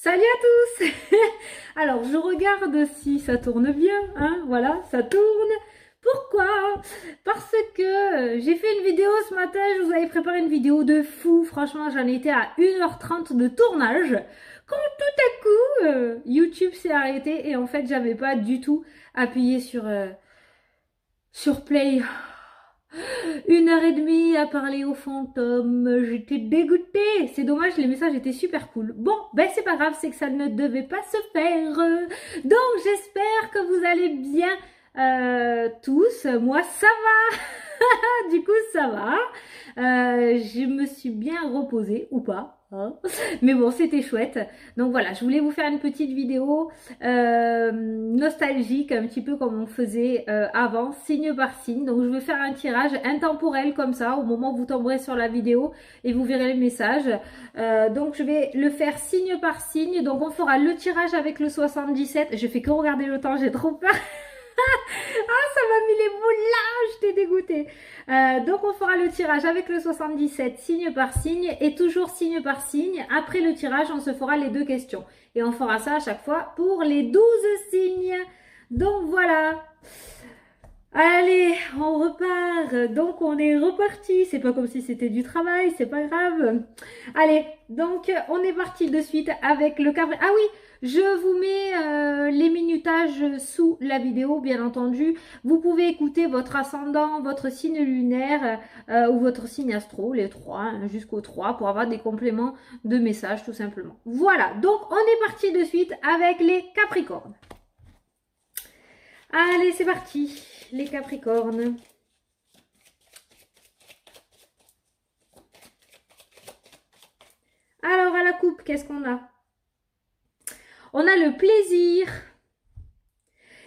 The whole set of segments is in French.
Salut à tous. Alors, je regarde si ça tourne bien, hein, voilà, ça tourne. Pourquoi? Parce que j'ai fait une vidéo ce matin, je vous avais préparé une vidéo de fou, franchement, j'en étais à 1h30 de tournage. Quand tout à coup, YouTube s'est arrêté et en fait, j'avais pas du tout appuyé sur Play. 1h30 à parler aux fantômes, j'étais dégoûtée. C'est dommage, les messages étaient super cool. Bon, ben c'est pas grave, c'est que ça ne devait pas se faire. Donc j'espère que vous allez bien tous. Moi ça va. Du coup ça va. Je me suis bien reposée ou pas. Hein, mais bon, c'était chouette. Donc voilà, je voulais vous faire une petite vidéo nostalgique, un petit peu comme on faisait avant, signe par signe. Donc je vais faire un tirage intemporel comme ça, au moment où vous tomberez sur la vidéo et vous verrez le message. Donc je vais le faire signe par signe. Donc on fera le tirage avec le 77. Je fais que regarder le temps, j'ai trop peur. Ah, ça m'a mis les boules là, j'étais dégoûtée. Donc on fera le tirage avec le 77, signe par signe, et toujours signe par signe. Après le tirage, on se fera les deux questions. Et on fera ça à chaque fois pour les 12 signes. Donc voilà. Allez, on repart. Donc on est reparti. C'est pas comme si c'était du travail, c'est pas grave. Allez, donc on est parti de suite avec le cadre. Ah oui, je vous mets les minutages sous la vidéo, bien entendu. Vous pouvez écouter votre ascendant, votre signe lunaire ou votre signe astro, les trois, hein, jusqu'au 3, pour avoir des compléments de messages tout simplement. Voilà, donc on est parti de suite avec les Capricornes. Allez, c'est parti, les Capricornes. Alors, à la coupe, qu'est-ce qu'on a? On a le plaisir.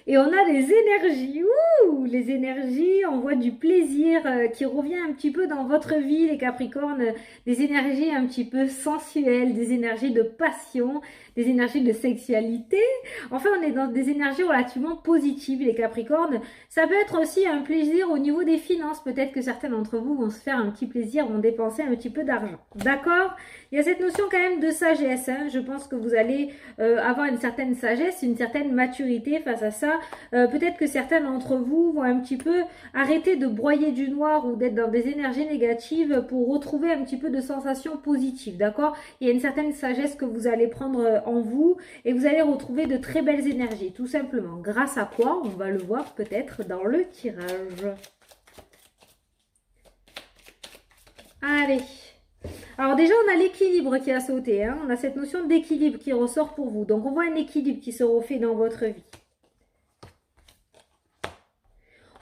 Et on a des énergies. Ouh, les énergies, on voit du plaisir qui revient un petit peu dans votre vie, les Capricornes. Des énergies un petit peu sensuelles, des énergies de passion, des énergies de sexualité. Enfin, on est dans des énergies relativement positives, les Capricornes. Ça peut être aussi un plaisir au niveau des finances. Peut-être que certains d'entre vous vont se faire un petit plaisir, vont dépenser un petit peu d'argent. D'accord? Il y a cette notion quand même de sagesse. Hein. Je pense que vous allez avoir une certaine sagesse, une certaine maturité face à ça. Peut-être que certains d'entre vous vont un petit peu arrêter de broyer du noir ou d'être dans des énergies négatives pour retrouver un petit peu de sensations positives, d'accord? Il y a une certaine sagesse que vous allez prendre en vous et vous allez retrouver de très belles énergies, tout simplement. Grâce à quoi? On va le voir peut-être dans le tirage. Allez. Alors déjà, on a l'équilibre qui a sauté, hein? On a cette notion d'équilibre qui ressort pour vous. Donc on voit un équilibre qui se refait dans votre vie.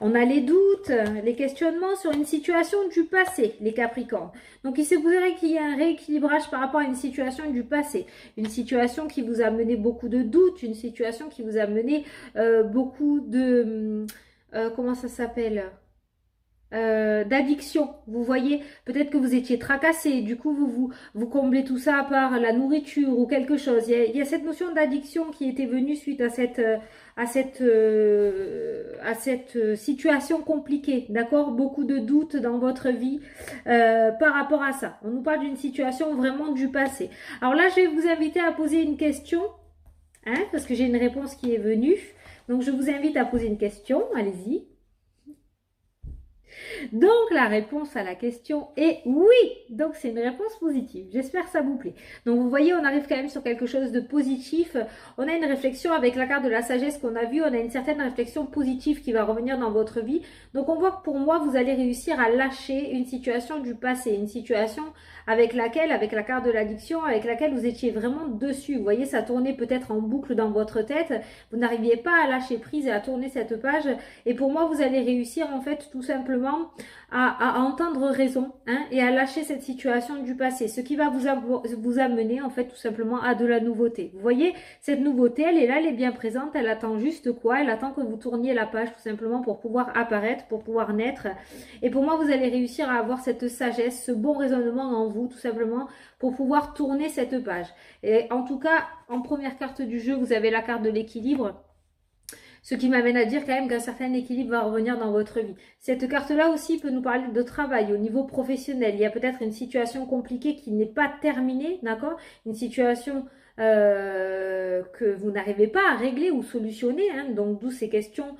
On a les doutes, les questionnements sur une situation du passé, les Capricornes. Donc, il se pourrait qu'il y ait un rééquilibrage par rapport à une situation du passé. Une situation qui vous a mené beaucoup de doutes, une situation qui vous a mené beaucoup de... comment ça s'appelle d'addiction, vous voyez, peut-être que vous étiez tracassé, du coup vous comblez tout ça par la nourriture ou quelque chose. Il y a cette notion d'addiction qui était venue suite à cette situation compliquée, d'accord? Beaucoup de doutes dans votre vie par rapport à ça. On nous parle d'une situation vraiment du passé. Alors là, je vais vous inviter à poser une question, hein, parce que j'ai une réponse qui est venue. Donc je vous invite à poser une question, allez-y. Donc la réponse à la question est oui. Donc c'est une réponse positive. J'espère que ça vous plaît. Donc vous voyez, on arrive quand même sur quelque chose de positif. On a une réflexion avec la carte de la sagesse qu'on a vue. On a une certaine réflexion positive qui va revenir dans votre vie. Donc on voit que pour moi, vous allez réussir à lâcher une situation du passé. Une situation avec laquelle, avec la carte de l'addiction, avec laquelle vous étiez vraiment dessus. Vous voyez, ça tournait peut-être en boucle dans votre tête. Vous n'arriviez pas à lâcher prise et à tourner cette page. Et pour moi, vous allez réussir en fait tout simplement à entendre raison, hein, et à lâcher cette situation du passé, ce qui va vous amener en fait tout simplement à de la nouveauté. Vous voyez, cette nouveauté, elle est là, elle est bien présente, elle attend juste quoi? Elle attend que vous tourniez la page tout simplement pour pouvoir apparaître, pour pouvoir naître. Et pour moi, vous allez réussir à avoir cette sagesse, ce bon raisonnement en vous tout simplement pour pouvoir tourner cette page. Et en tout cas, en première carte du jeu, vous avez la carte de l'équilibre. Ce qui m'amène à dire quand même qu'un certain équilibre va revenir dans votre vie. Cette carte-là aussi peut nous parler de travail au niveau professionnel. Il y a peut-être une situation compliquée qui n'est pas terminée, d'accord? Une situation que vous n'arrivez pas à régler ou solutionner, hein. Donc d'où ces questions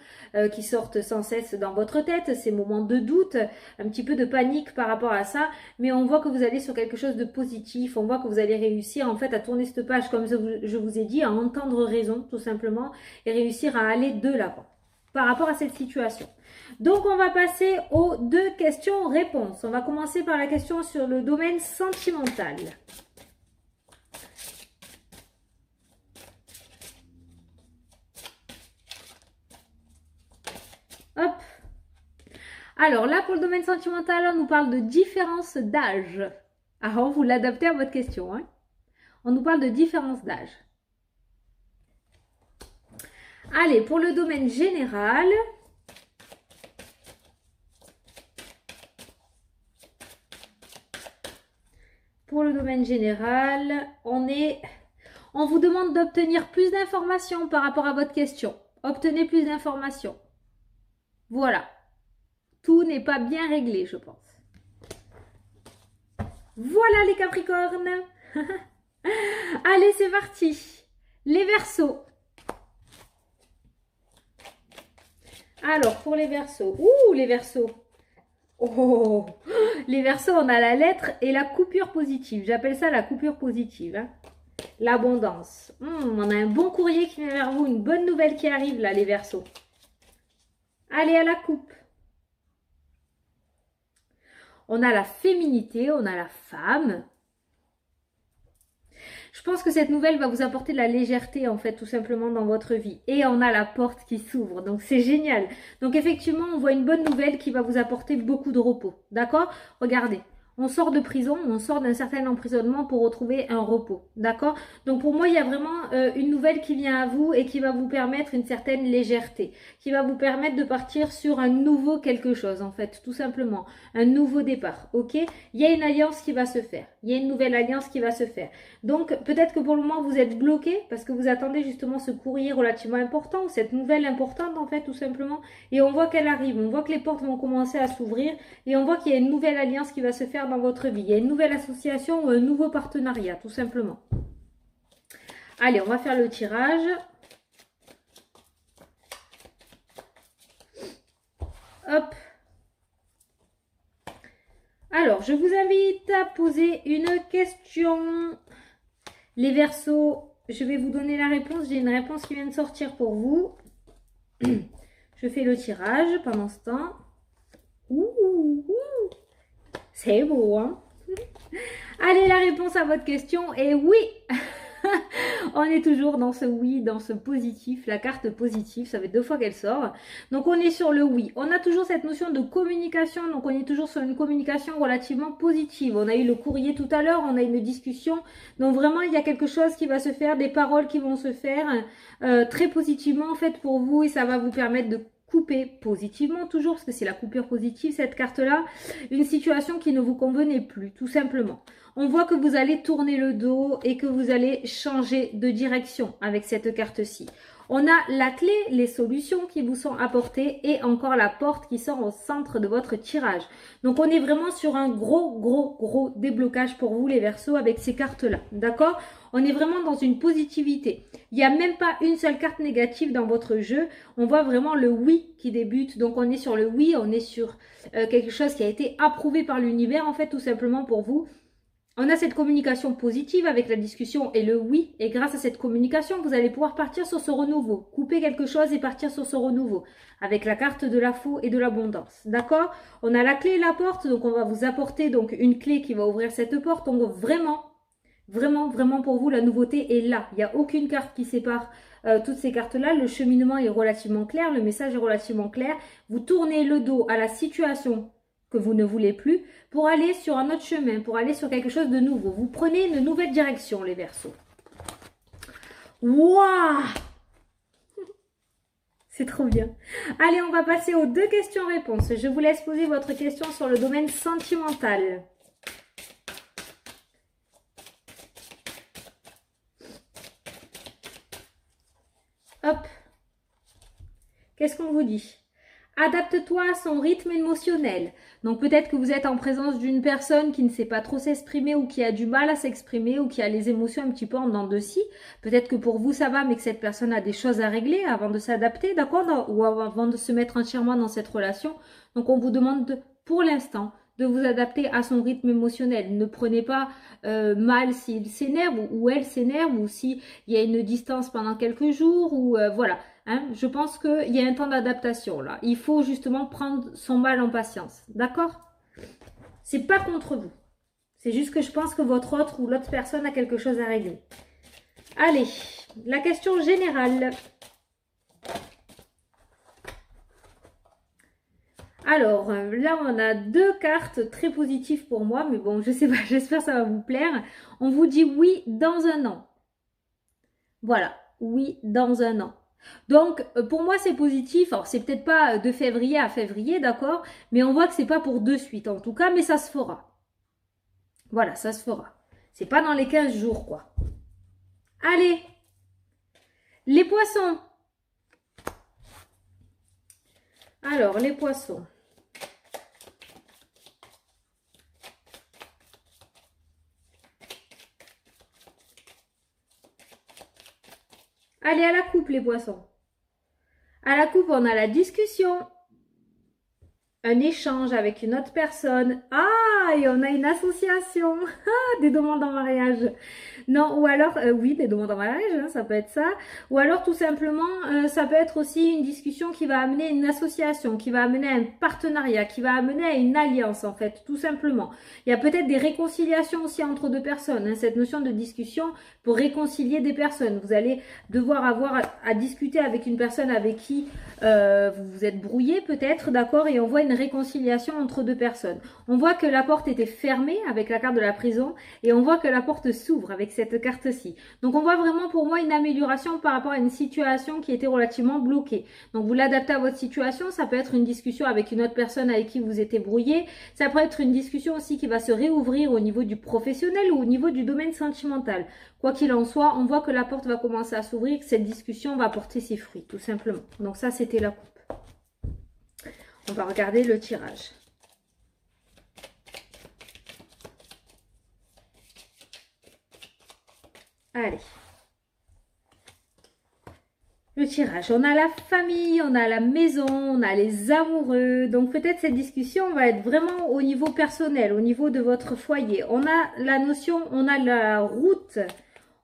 qui sortent sans cesse dans votre tête, ces moments de doute, un petit peu de panique par rapport à ça, mais on voit que vous allez sur quelque chose de positif, on voit que vous allez réussir en fait à tourner cette page comme je vous ai dit, à entendre raison tout simplement et réussir à aller de l'avant par rapport à cette situation. Donc on va passer aux 2 questions-réponses. On va commencer par la question sur le domaine sentimental. Hop. Alors là, pour le domaine sentimental, on nous parle de différence d'âge. Alors, vous l'adaptez à votre question, hein. On nous parle de différence d'âge. Allez, pour le domaine général, on vous demande d'obtenir plus d'informations par rapport à votre question. Obtenez plus d'informations. Voilà. Tout n'est pas bien réglé, je pense. Voilà les Capricornes. Allez, c'est parti. Les Verseaux. Alors, pour les Verseaux. Ouh, les Verseaux. Oh, les Verseaux, on a la lettre et la coupure positive. J'appelle ça la coupure positive, hein. L'abondance. On a un bon courrier qui vient vers vous, une bonne nouvelle qui arrive là, les Verseaux. Allez à la coupe. On a la féminité, on a la femme. Je pense que cette nouvelle va vous apporter de la légèreté en fait tout simplement dans votre vie. Et on a la porte qui s'ouvre, donc c'est génial. Donc effectivement, on voit une bonne nouvelle qui va vous apporter beaucoup de repos. D'accord? Regardez. On sort de prison, on sort d'un certain emprisonnement pour retrouver un repos, d'accord? Donc pour moi, il y a vraiment une nouvelle qui vient à vous et qui va vous permettre une certaine légèreté, qui va vous permettre de partir sur un nouveau quelque chose en fait, tout simplement, un nouveau départ, ok? Il y a une alliance qui va se faire, il y a une nouvelle alliance qui va se faire. Donc peut-être que pour le moment, vous êtes bloqué parce que vous attendez justement ce courrier relativement important, cette nouvelle importante en fait, tout simplement, et on voit qu'elle arrive, on voit que les portes vont commencer à s'ouvrir et on voit qu'il y a une nouvelle alliance qui va se faire dans votre vie. Il y a une nouvelle association ou un nouveau partenariat, tout simplement. Allez, on va faire le tirage. Hop. Alors, je vous invite à poser une question. Les Verseaux, je vais vous donner la réponse. J'ai une réponse qui vient de sortir pour vous. Je fais le tirage pendant ce temps. Ouh. C'est beau, hein? Allez, la réponse à votre question est oui. On est toujours dans ce oui, dans ce positif, la carte positive, ça fait 2 fois qu'elle sort. Donc on est sur le oui. On a toujours cette notion de communication, donc on est toujours sur une communication relativement positive. On a eu le courrier tout à l'heure, on a une discussion. Donc vraiment, il y a quelque chose qui va se faire, des paroles qui vont se faire très positivement en fait pour vous et ça va vous permettre de couper positivement toujours, parce que c'est la coupure positive cette carte-là, une situation qui ne vous convenait plus, tout simplement. On voit que vous allez tourner le dos et que vous allez changer de direction avec cette carte-ci. On a la clé, les solutions qui vous sont apportées et encore la porte qui sort au centre de votre tirage. Donc on est vraiment sur un gros déblocage pour vous les Verseaux avec ces cartes-là, d'accord? On est vraiment dans une positivité. Il n'y a même pas une seule carte négative dans votre jeu. On voit vraiment le oui qui débute. Donc on est sur le oui, on est sur quelque chose qui a été approuvé par l'univers en fait tout simplement pour vous. On a cette communication positive avec la discussion et le oui. Et grâce à cette communication, vous allez pouvoir partir sur ce renouveau. Couper quelque chose et partir sur ce renouveau. Avec la carte de la faux et de l'abondance. D'accord? On a la clé et la porte. Donc on va vous apporter donc une clé qui va ouvrir cette porte. Donc vraiment pour vous, la nouveauté est là. Il n'y a aucune carte qui sépare toutes ces cartes-là. Le cheminement est relativement clair. Le message est relativement clair. Vous tournez le dos à la situation que vous ne voulez plus, pour aller sur un autre chemin, pour aller sur quelque chose de nouveau. Vous prenez une nouvelle direction, les Verseaux. Waouh! C'est trop bien. Allez, on va passer aux 2 questions-réponses. Je vous laisse poser votre question sur le domaine sentimental. Hop. Qu'est-ce qu'on vous dit? Adapte-toi à son rythme émotionnel. Donc peut-être que vous êtes en présence d'une personne qui ne sait pas trop s'exprimer ou qui a du mal à s'exprimer ou qui a les émotions un petit peu en dents de scie. Peut-être que pour vous ça va mais que cette personne a des choses à régler avant de s'adapter, d'accord, ou avant de se mettre entièrement dans cette relation. Donc on vous demande pour l'instant de vous adapter à son rythme émotionnel. Ne prenez pas mal s'il s'énerve ou elle s'énerve ou s'il y a une distance pendant quelques jours ou voilà. Hein, je pense qu'il y a un temps d'adaptation là. Il faut justement prendre son mal en patience. D'accord? C'est pas contre vous. C'est juste que je pense que votre autre ou l'autre personne a quelque chose à régler. Allez, la question générale. Alors, là, on a deux cartes très positives pour moi, mais bon, je sais pas, j'espère que ça va vous plaire. On vous dit oui dans un an. Voilà, oui dans un an. Donc, pour moi, c'est positif. Alors, c'est peut-être pas de février à février, d'accord? Mais on voit que c'est pas pour de suite, en tout cas, mais ça se fera. Voilà, ça se fera. C'est pas dans les 15 jours, quoi. Allez, les poissons. Alors, les poissons. Allez, à la coupe, les poissons. À la coupe, on a la discussion. Un échange avec une autre personne. Ah, et on a une association. Ah, des demandes en mariage. Non, ou alors, oui, des demandes en mariage, hein, ça peut être ça. Ou alors, tout simplement, ça peut être aussi une discussion qui va amener une association, qui va amener un partenariat, qui va amener à une alliance, en fait, tout simplement. Il y a peut-être des réconciliations aussi entre deux personnes, hein, cette notion de discussion pour réconcilier des personnes. Vous allez devoir avoir à discuter avec une personne avec qui vous vous êtes brouillé peut-être, d'accord, et on voit une réconciliation entre deux personnes. On voit que la porte était fermée avec la carte de la prison et on voit que la porte s'ouvre avec cette carte-ci. Donc on voit vraiment pour moi une amélioration par rapport à une situation qui était relativement bloquée. Donc vous l'adaptez à votre situation, ça peut être une discussion avec une autre personne avec qui vous étiez brouillé, ça peut être une discussion aussi qui va se réouvrir au niveau du professionnel ou au niveau du domaine sentimental. Quoi qu'il en soit, on voit que la porte va commencer à s'ouvrir, que cette discussion va porter ses fruits, tout simplement. Donc ça, c'était la coupe. On va regarder le tirage. Allez. Le tirage. On a la famille, on a la maison, on a les amoureux. Donc peut-être cette discussion va être vraiment au niveau personnel, au niveau de votre foyer. On a la notion, on a la route.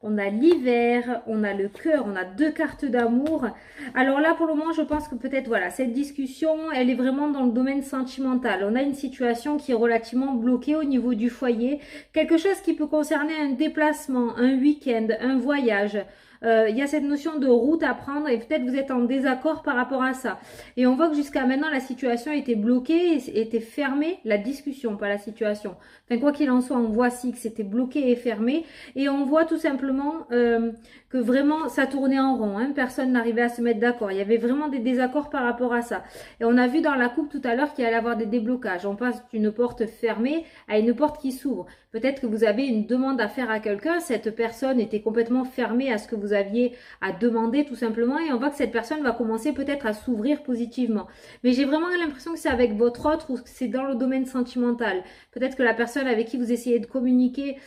On a l'hiver, on a le cœur, on a deux cartes d'amour. Alors là, pour le moment, je pense que peut-être, voilà, cette discussion, elle est vraiment dans le domaine sentimental. On a une situation qui est relativement bloquée au niveau du foyer. Quelque chose qui peut concerner un déplacement, un week-end, un voyage. Il y a cette notion de route à prendre et peut-être vous êtes en désaccord par rapport à ça. Et on voit que jusqu'à maintenant, la situation était bloquée, était fermée, la discussion, pas la situation. Enfin, quoi qu'il en soit, on voit si que c'était bloqué et fermé. Et on voit tout simplement que vraiment, ça tournait en rond. Hein. Personne n'arrivait à se mettre d'accord. Il y avait vraiment des désaccords par rapport à ça. Et on a vu dans la coupe tout à l'heure qu'il allait y avoir des déblocages. On passe d'une porte fermée à une porte qui s'ouvre. Peut-être que vous avez une demande à faire à quelqu'un. Cette personne était complètement fermée à ce que vous aviez à demander tout simplement. Et on voit que cette personne va commencer peut-être à s'ouvrir positivement. Mais j'ai vraiment l'impression que c'est avec votre autre ou que c'est dans le domaine sentimental. Peut-être que la personne avec qui vous essayez de communiquer,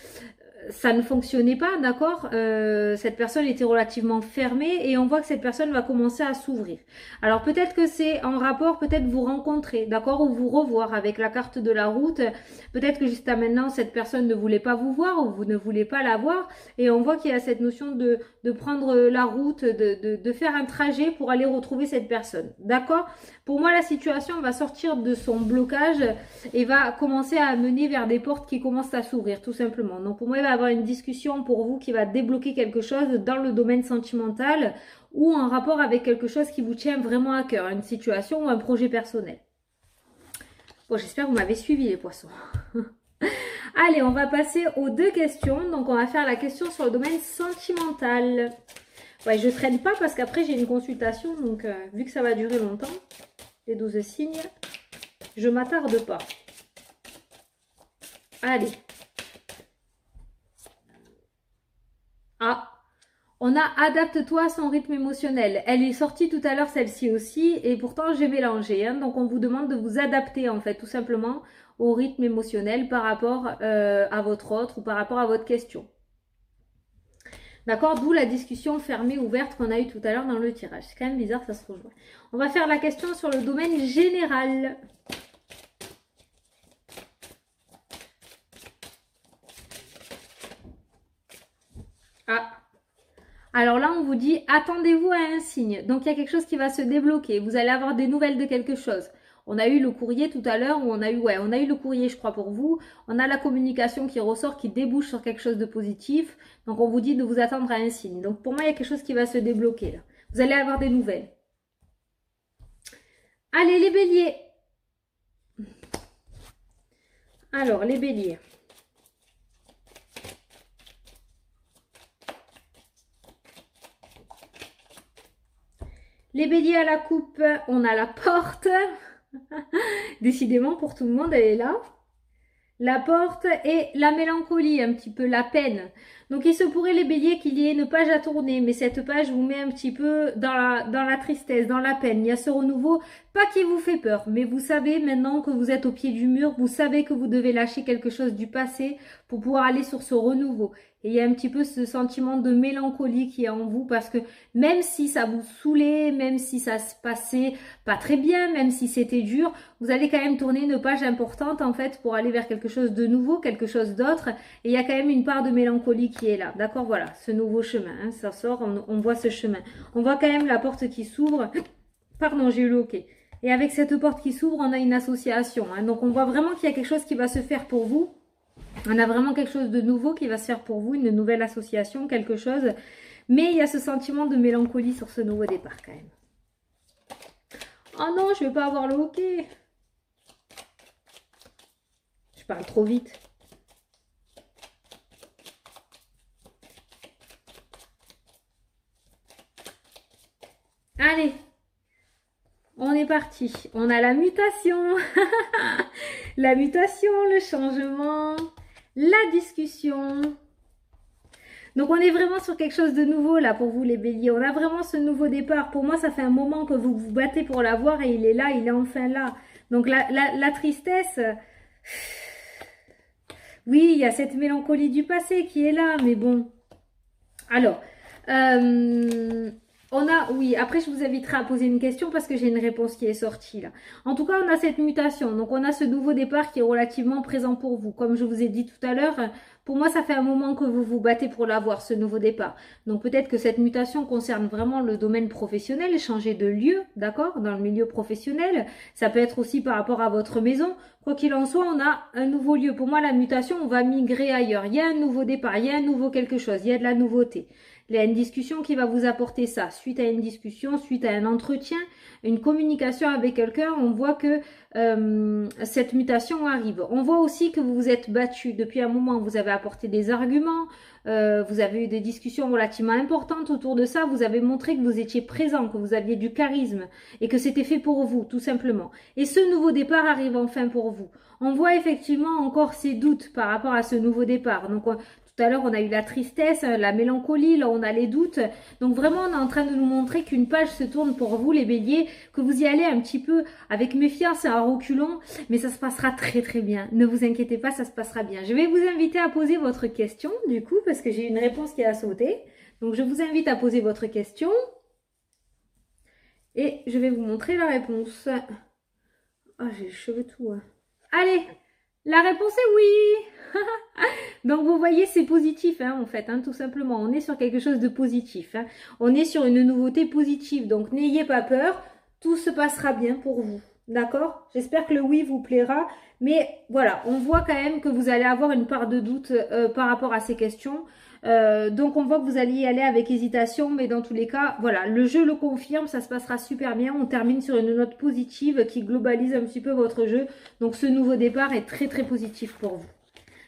ça ne fonctionnait pas, d'accord, cette personne était relativement fermée et on voit que cette personne va commencer à s'ouvrir. Alors peut-être que c'est en rapport, peut-être vous rencontrer, d'accord, ou vous revoir avec la carte de la route. Peut-être que jusqu'à maintenant, cette personne ne voulait pas vous voir ou vous ne voulez pas la voir et on voit qu'il y a cette notion de prendre la route, de faire un trajet pour aller retrouver cette personne, d'accord. Pour moi, la situation va sortir de son blocage et va commencer à mener vers des portes qui commencent à s'ouvrir, tout simplement. Donc pour moi, il va y avoir une discussion pour vous qui va débloquer quelque chose dans le domaine sentimental ou en rapport avec quelque chose qui vous tient vraiment à cœur, une situation ou un projet personnel. Bon, j'espère que vous m'avez suivi les poissons. Allez, on va passer aux deux questions. Donc on va faire la question sur le domaine sentimental. Ouais, je traîne pas parce qu'après j'ai une consultation, donc vu que ça va durer longtemps, les 12 signes, je m'attarde pas. Allez. Ah, On a adapte-toi à son rythme émotionnel. Elle est sortie tout à l'heure, celle-ci aussi, et pourtant j'ai mélangé. Hein. Donc on vous demande de vous adapter en fait, tout simplement, au rythme émotionnel par rapport à votre autre ou par rapport à votre question. D'accord? D'où la discussion fermée, ouverte qu'on a eue tout à l'heure dans le tirage. C'est quand même bizarre, ça se rejoint. On va faire la question sur le domaine général. Ah. Alors là, on vous dit, attendez-vous à un signe. Donc, il y a quelque chose qui va se débloquer. Vous allez avoir des nouvelles de quelque chose. On a eu le courrier tout à l'heure où on a eu le courrier, je crois, pour vous. On a la communication qui ressort, qui débouche sur quelque chose de positif. Donc, on vous dit de vous attendre à un signe. Donc, pour moi, il y a quelque chose qui va se débloquer là. Vous allez avoir des nouvelles. Allez, les béliers. Alors, les béliers. Les béliers à la coupe, on a la porte. Décidément, pour tout le monde, elle est là. La porte et la mélancolie, un petit peu la peine. Donc il se pourrait les béliers qu'il y ait une page à tourner, mais cette page vous met un petit peu dans la tristesse, dans la peine. Il y a ce renouveau, pas qui vous fait peur, mais vous savez maintenant que vous êtes au pied du mur, vous savez que vous devez lâcher quelque chose du passé pour pouvoir aller sur ce renouveau. Et il y a un petit peu ce sentiment de mélancolie qui est en vous parce que même si ça vous saoulait, même si ça se passait pas très bien, même si c'était dur, vous allez quand même tourner une page importante en fait pour aller vers quelque chose de nouveau, quelque chose d'autre. Et il y a quand même une part de mélancolie qui est là. D'accord, voilà, ce nouveau chemin, hein, ça sort, on voit ce chemin. On voit quand même la porte qui s'ouvre. Pardon, j'ai eu le hoquet. Et avec cette porte qui s'ouvre, on a une association. Hein. Donc on voit vraiment qu'il y a quelque chose qui va se faire pour vous. On a vraiment quelque chose de nouveau qui va se faire pour vous, une nouvelle association, quelque chose. Mais il y a ce sentiment de mélancolie sur ce nouveau départ quand même. Oh non, je ne vais pas avoir le hoquet. Je parle trop vite. Allez, on est parti. On a la mutation. La mutation, le changement, la discussion. Donc on est vraiment sur quelque chose de nouveau là pour vous les béliers. On a vraiment ce nouveau départ. Pour moi, ça fait un moment que vous vous battez pour l'avoir et il est là, il est enfin là. Donc la tristesse... Oui, il y a cette mélancolie du passé qui est là, mais bon. Alors, oui, après je vous inviterai à poser une question parce que j'ai une réponse qui est sortie là. En tout cas, on a cette mutation, donc on a ce nouveau départ qui est relativement présent pour vous. Comme je vous ai dit tout à l'heure, pour moi ça fait un moment que vous vous battez pour l'avoir, ce nouveau départ. Donc peut-être que cette mutation concerne vraiment le domaine professionnel, changer de lieu, d'accord, dans le milieu professionnel. Ça peut être aussi par rapport à votre maison. Quoi qu'il en soit, on a un nouveau lieu. Pour moi, la mutation, on va migrer ailleurs. Il y a un nouveau départ, il y a un nouveau quelque chose, il y a de la nouveauté. Il y a une discussion qui va vous apporter ça. Suite à une discussion, suite à un entretien, une communication avec quelqu'un, on voit que cette mutation arrive. On voit aussi que vous vous êtes battu depuis un moment. Vous avez apporté des arguments, vous avez eu des discussions relativement importantes autour de ça. Vous avez montré que vous étiez présent, que vous aviez du charisme et que c'était fait pour vous, tout simplement. Et ce nouveau départ arrive enfin pour vous. On voit effectivement encore ces doutes par rapport à ce nouveau départ. Donc, tout à l'heure, on a eu la tristesse, la mélancolie, là on a les doutes. Donc vraiment, on est en train de nous montrer qu'une page se tourne pour vous, les béliers, que vous y allez un petit peu avec méfiance et en reculant, mais ça se passera très très bien. Ne vous inquiétez pas, ça se passera bien. Je vais vous inviter à poser votre question, du coup, parce que j'ai une réponse qui a sauté. Donc je vous invite à poser votre question. Et je vais vous montrer la réponse. Ah, j'ai les cheveux tout. Hein. Allez, la réponse est oui. Donc vous voyez, c'est positif hein, en fait, hein, tout simplement. On est sur quelque chose de positif. Hein. On est sur une nouveauté positive. Donc n'ayez pas peur, tout se passera bien pour vous. D'accord? J'espère que le oui vous plaira. Mais voilà, on voit quand même que vous allez avoir une part de doute par rapport à ces questions. Donc on voit que vous allez y aller avec hésitation, mais dans tous les cas, voilà, le jeu le confirme, ça se passera super bien. On termine sur une note positive qui globalise un petit peu votre jeu. Donc ce nouveau départ est très très positif pour vous.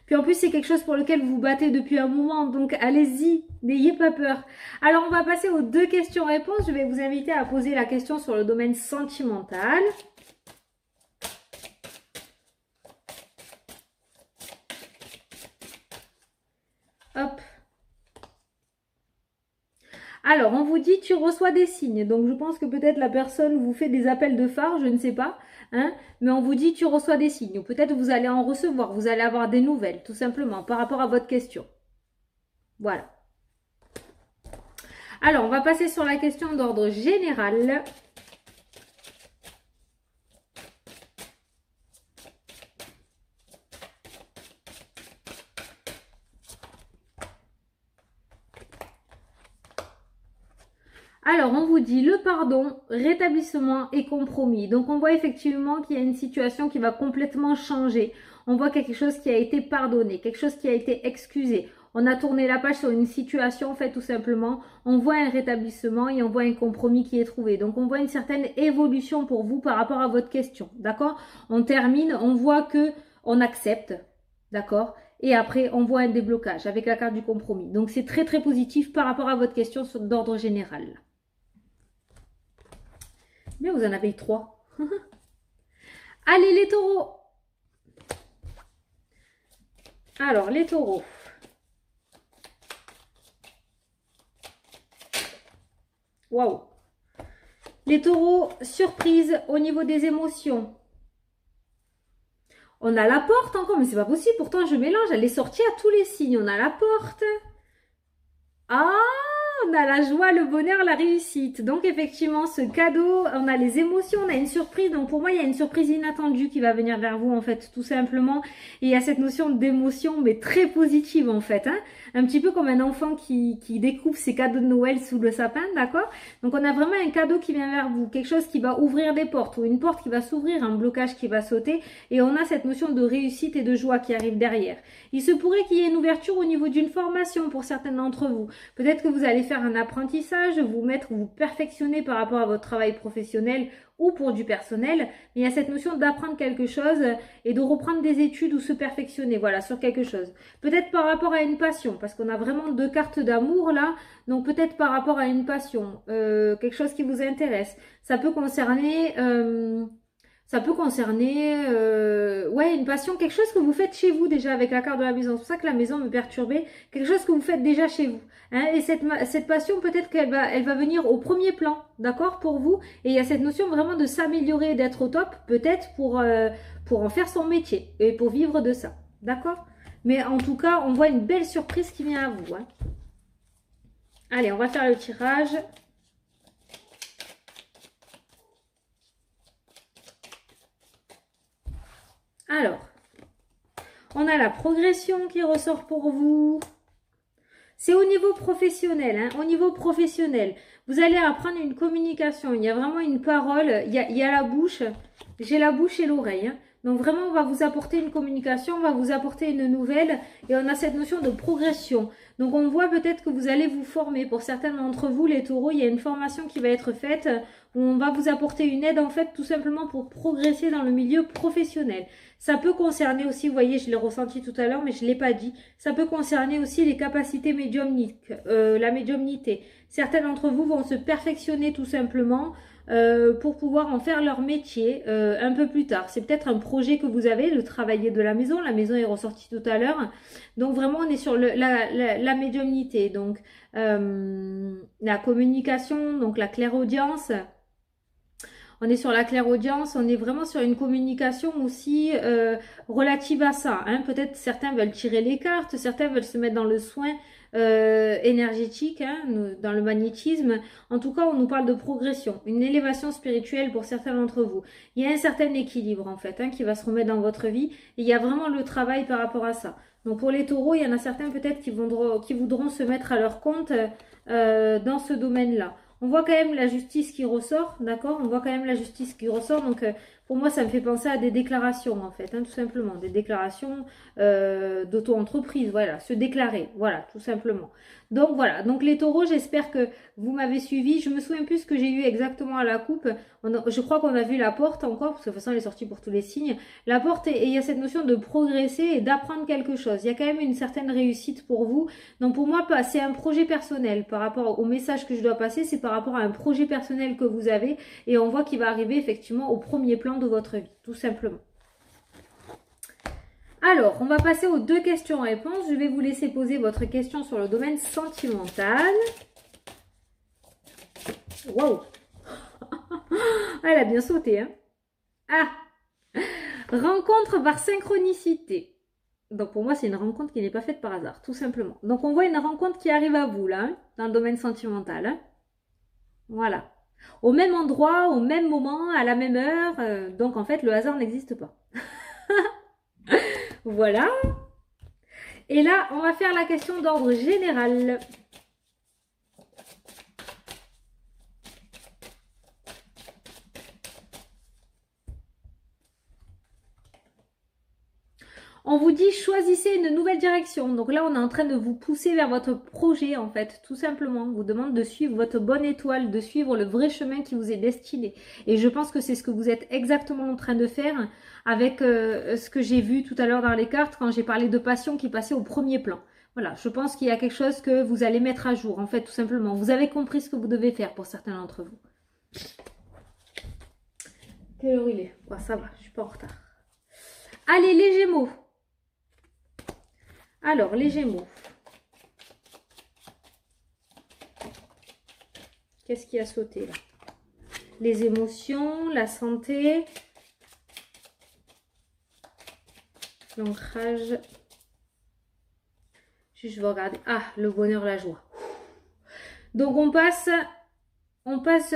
Puis en plus, c'est quelque chose pour lequel vous vous battez depuis un moment, donc allez-y, n'ayez pas peur. Alors, on va passer aux 2 questions-réponses. Je vais vous inviter à poser la question sur le domaine sentimental. Hop. Alors, on vous dit, tu reçois des signes. Donc, je pense que peut-être la personne vous fait des appels de phare, je ne sais pas. Hein, mais on vous dit, tu reçois des signes. Ou peut-être vous allez en recevoir, vous allez avoir des nouvelles, tout simplement, par rapport à votre question. Voilà. Alors, on va passer sur la question d'ordre général. Alors, on vous dit le pardon, rétablissement et compromis. Donc, on voit effectivement qu'il y a une situation qui va complètement changer. On voit quelque chose qui a été pardonné, quelque chose qui a été excusé. On a tourné la page sur une situation, en fait, tout simplement. On voit un rétablissement et on voit un compromis qui est trouvé. Donc, on voit une certaine évolution pour vous par rapport à votre question. D'accord? On termine, on voit que on accepte. D'accord? Et après, on voit un déblocage avec la carte du compromis. Donc, c'est très, très positif par rapport à votre question d'ordre général. Mais vous en avez eu 3. Allez, les taureaux. Alors, les taureaux. Waouh. Les taureaux, surprise au niveau des émotions. On a la porte encore, mais c'est pas possible. Pourtant, je mélange. Elle est sortie à tous les signes. On a la porte. Ah, on a la joie, le bonheur, la réussite. Donc, effectivement, ce cadeau, on a les émotions, on a une surprise. Donc, pour moi, il y a une surprise inattendue qui va venir vers vous, en fait, tout simplement. Et il y a cette notion d'émotion, mais très positive, en fait. Hein, un petit peu comme un enfant qui découvre ses cadeaux de Noël sous le sapin, d'accord? Donc, on a vraiment un cadeau qui vient vers vous. Quelque chose qui va ouvrir des portes ou une porte qui va s'ouvrir, un blocage qui va sauter. Et on a cette notion de réussite et de joie qui arrive derrière. Il se pourrait qu'il y ait une ouverture au niveau d'une formation pour certains d'entre vous. Peut-être que vous allez faire un apprentissage, vous perfectionner par rapport à votre travail professionnel ou pour du personnel. Mais il y a cette notion d'apprendre quelque chose et de reprendre des études ou se perfectionner, voilà, sur quelque chose. Peut-être par rapport à une passion, parce qu'on a vraiment 2 cartes d'amour là. Donc peut-être par rapport à une passion, quelque chose qui vous intéresse. Ça peut concerner... ouais, une passion, quelque chose que vous faites chez vous déjà avec la carte de la maison. C'est pour ça que la maison me perturbait. Quelque chose que vous faites déjà chez vous. Hein, et cette passion, peut-être qu'elle va venir au premier plan, d'accord, pour vous. Et il y a cette notion vraiment de s'améliorer, d'être au top, peut-être pour en faire son métier et pour vivre de ça, d'accord? Mais en tout cas, on voit une belle surprise qui vient à vous. Hein. Allez, on va faire le tirage. Alors, on a la progression qui ressort pour vous. C'est au niveau professionnel, hein, au niveau professionnel. Vous allez apprendre une communication. Il y a vraiment une parole. Il y a la bouche. J'ai la bouche et l'oreille. Hein. Donc vraiment, on va vous apporter une communication, on va vous apporter une nouvelle. Et on a cette notion de progression. Donc on voit peut-être que vous allez vous former. Pour certains d'entre vous, les taureaux, il y a une formation qui va être faite. Où on va vous apporter une aide en fait tout simplement pour progresser dans le milieu professionnel. Ça peut concerner aussi, vous voyez, je l'ai ressenti tout à l'heure, mais je ne l'ai pas dit. Ça peut concerner aussi les capacités médiumniques, la médiumnité. Certains d'entre vous vont se perfectionner tout simplement pour pouvoir en faire leur métier un peu plus tard. C'est peut-être un projet que vous avez, de travailler de la maison. La maison est ressortie tout à l'heure. Donc vraiment, on est sur la médiumnité. Donc la communication, donc la clairaudience. On est sur la clairaudience, on est vraiment sur une communication aussi relative à ça. Hein. Peut-être certains veulent tirer les cartes, certains veulent se mettre dans le soin énergétique, hein, dans le magnétisme. En tout cas, on nous parle de progression, une élévation spirituelle pour certains d'entre vous. Il y a un certain équilibre en fait hein, qui va se remettre dans votre vie. Et il y a vraiment le travail par rapport à ça. Donc pour les taureaux, il y en a certains peut-être qui voudront se mettre à leur compte dans ce domaine-là. On voit quand même la justice qui ressort, d'accord? On voit quand même la justice qui ressort. Donc, pour moi, ça me fait penser à des déclarations, en fait, hein, tout simplement. Des déclarations d'auto-entreprise, voilà. Se déclarer, voilà, tout simplement. Donc, voilà. Donc, les taureaux, j'espère que vous m'avez suivi. Je me souviens plus ce que j'ai eu exactement à la coupe. Je crois qu'on a vu la porte encore, parce que de toute façon, elle est sortie pour tous les signes. La porte, et il y a cette notion de progresser et d'apprendre quelque chose. Il y a quand même une certaine réussite pour vous. Donc, pour moi, c'est un projet personnel. Par rapport au message que je dois passer, c'est par rapport à un projet personnel que vous avez. Et on voit qu'il va arriver effectivement au premier plan de votre vie, tout simplement. Alors, on va passer aux 2 questions-réponses. Je vais vous laisser poser votre question sur le domaine sentimental. Waouh. Elle a bien sauté, hein. Ah, rencontre par synchronicité. Donc pour moi, c'est une rencontre qui n'est pas faite par hasard, tout simplement. Donc on voit une rencontre qui arrive à vous, là, hein, dans le domaine sentimental. Hein. Voilà. Au même endroit, au même moment, à la même heure. Donc en fait, le hasard n'existe pas. Voilà. Et là, on va faire la question d'ordre général. On vous dit choisissez une nouvelle direction. Donc là, on est en train de vous pousser vers votre projet, en fait, tout simplement. On vous demande de suivre votre bonne étoile, de suivre le vrai chemin qui vous est destiné. Et je pense que c'est ce que vous êtes exactement en train de faire avec ce que j'ai vu tout à l'heure dans les cartes quand j'ai parlé de passion qui passait au premier plan. Voilà, je pense qu'il y a quelque chose que vous allez mettre à jour, en fait, tout simplement. Vous avez compris ce que vous devez faire pour certains d'entre vous. Quelle heure il est? Ouais, ça va, je suis pas en retard. Allez, les Gémeaux. Alors, les Gémeaux. Qu'est-ce qui a sauté là? Les émotions, la santé, l'ancrage. Je vais regarder. Ah, le bonheur, la joie. Donc, on passe on passe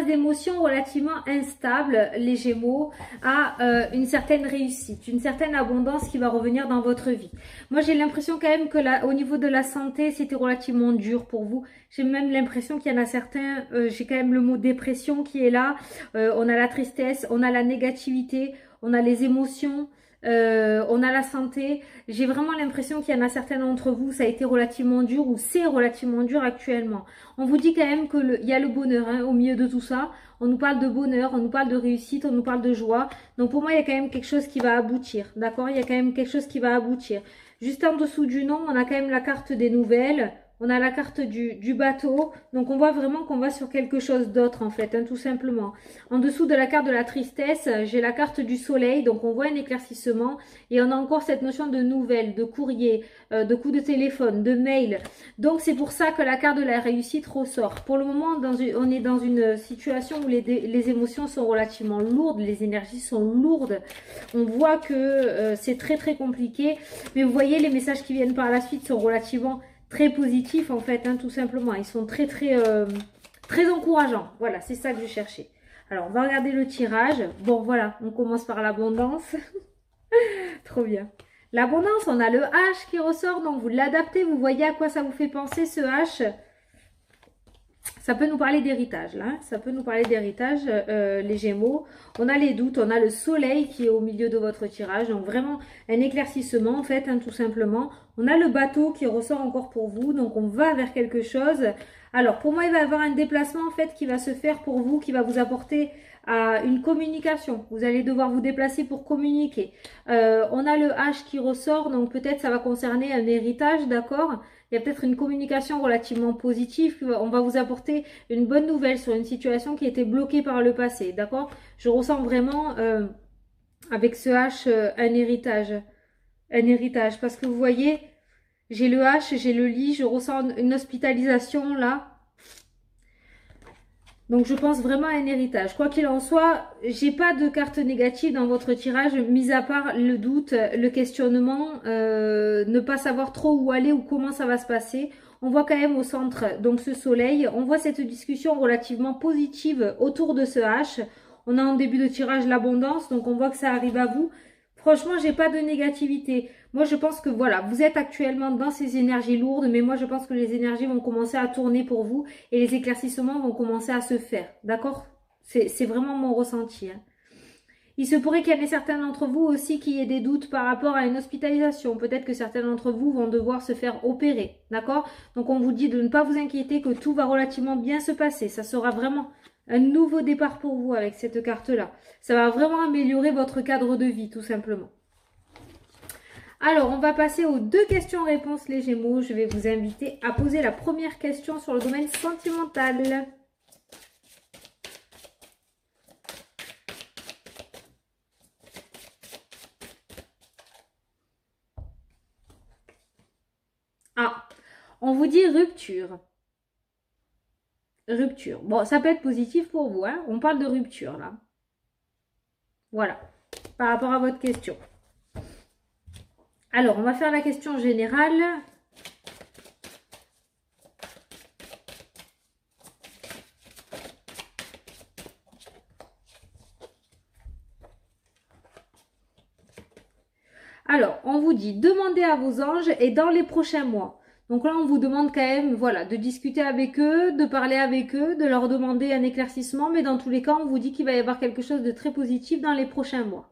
d'émotions relativement instables, les Gémeaux, à une certaine réussite, une certaine abondance qui va revenir dans votre vie. Moi, j'ai l'impression quand même que là, au niveau de la santé, c'était relativement dur pour vous. J'ai même l'impression qu'il y en a certains, j'ai quand même le mot dépression qui est là. On a la tristesse, on a la négativité, on a les émotions. On a la santé. J'ai vraiment l'impression qu'il y en a certains d'entre vous, ça a été relativement dur ou c'est relativement dur actuellement. On vous dit quand même qu'il y a le bonheur hein, au milieu de tout ça. On nous parle de bonheur, on nous parle de réussite, on nous parle de joie. Donc pour moi, il y a quand même quelque chose qui va aboutir. D'accord? Il y a quand même quelque chose qui va aboutir. Juste en dessous du nom, on a quand même la carte des nouvelles. On a la carte du bateau. Donc on voit vraiment qu'on va sur quelque chose d'autre en fait, hein, tout simplement. En dessous de la carte de la tristesse, j'ai la carte du soleil. Donc on voit un éclaircissement. Et on a encore cette notion de nouvelles, de courrier, de coups de téléphone, de mail. Donc c'est pour ça que la carte de la réussite ressort. Pour le moment, on est dans une situation où les émotions sont relativement lourdes, les énergies sont lourdes. On voit que c'est très très compliqué. Mais vous voyez, les messages qui viennent par la suite sont relativement très positifs en fait, hein, tout simplement. Ils sont très très très encourageants. Voilà, c'est ça que je cherchais. Alors, on va regarder le tirage. Bon, voilà, on commence par l'abondance. Trop bien. L'abondance, on a le H qui ressort, donc vous l'adaptez, vous voyez à quoi ça vous fait penser ce H. Ça peut nous parler d'héritage, là. Hein. Ça peut nous parler d'héritage, les Gémeaux. On a les doutes, on a le soleil qui est au milieu de votre tirage. Donc vraiment un éclaircissement, en fait, hein, tout simplement. On a le bateau qui ressort encore pour vous. Donc on va vers quelque chose. Alors pour moi, il va y avoir un déplacement, en fait, qui va se faire pour vous, qui va vous apporter à une communication. Vous allez devoir vous déplacer pour communiquer. On a le H qui ressort, donc peut-être ça va concerner un héritage, d'accord? Il y a peut-être une communication relativement positive. On va vous apporter une bonne nouvelle sur une situation qui était bloquée par le passé. D'accord? Je ressens vraiment avec ce H un héritage. Un héritage. Parce que vous voyez, j'ai le H, j'ai le lit. Je ressens une hospitalisation là. Donc je pense vraiment à un héritage. Quoi qu'il en soit, j'ai pas de carte négative dans votre tirage, mis à part le doute, le questionnement, ne pas savoir trop où aller ou comment ça va se passer. On voit quand même au centre donc ce soleil. On voit cette discussion relativement positive autour de ce H. On a en début de tirage l'abondance, donc on voit que ça arrive à vous. Franchement, j'ai pas de négativité. Moi, je pense que voilà, vous êtes actuellement dans ces énergies lourdes, mais moi, je pense que les énergies vont commencer à tourner pour vous et les éclaircissements vont commencer à se faire. D'accord? C'est vraiment mon ressenti. Hein. Il se pourrait qu'il y en ait certains d'entre vous aussi qui aient des doutes par rapport à une hospitalisation. Peut-être que certains d'entre vous vont devoir se faire opérer. D'accord? Donc, on vous dit de ne pas vous inquiéter, que tout va relativement bien se passer. Ça sera vraiment un nouveau départ pour vous avec cette carte-là. Ça va vraiment améliorer votre cadre de vie, tout simplement. Alors, on va passer aux 2 questions-réponses, les Gémeaux. Je vais vous inviter à poser la première question sur le domaine sentimental. Ah, on vous dit rupture. Rupture. Bon, ça peut être positif pour vous, hein. On parle de rupture, là. Voilà, par rapport à votre question. Alors, on va faire la question générale. Alors, on vous dit, demandez à vos anges et dans les prochains mois. Donc là, on vous demande quand même, voilà, de discuter avec eux, de parler avec eux, de leur demander un éclaircissement. Mais dans tous les cas, on vous dit qu'il va y avoir quelque chose de très positif dans les prochains mois.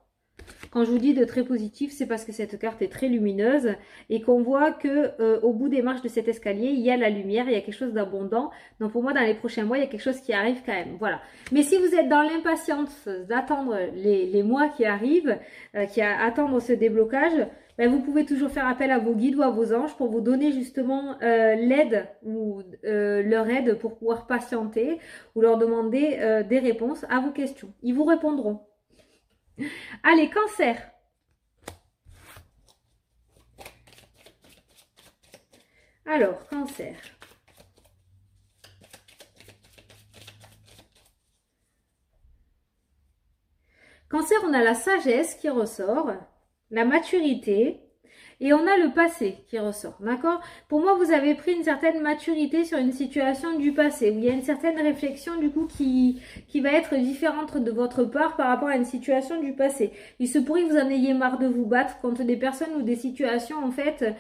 Quand je vous dis de très positif, c'est parce que cette carte est très lumineuse et qu'on voit que au bout des marches de cet escalier, il y a la lumière, il y a quelque chose d'abondant. Donc pour moi, dans les prochains mois, il y a quelque chose qui arrive quand même. Voilà. Mais si vous êtes dans l'impatience d'attendre les mois qui arrivent, attendre ce déblocage, ben vous pouvez toujours faire appel à vos guides ou à vos anges pour vous donner justement l'aide ou leur aide pour pouvoir patienter ou leur demander des réponses à vos questions. Ils vous répondront. Allez, cancer. Alors, cancer. Cancer, on a la sagesse qui ressort, la maturité et on a le passé qui ressort, d'accord? Pour moi, vous avez pris une certaine maturité sur une situation du passé, où il y a une certaine réflexion du coup qui va être différente de votre part par rapport à une situation du passé. Il se pourrait que vous en ayez marre de vous battre contre des personnes ou des situations en fait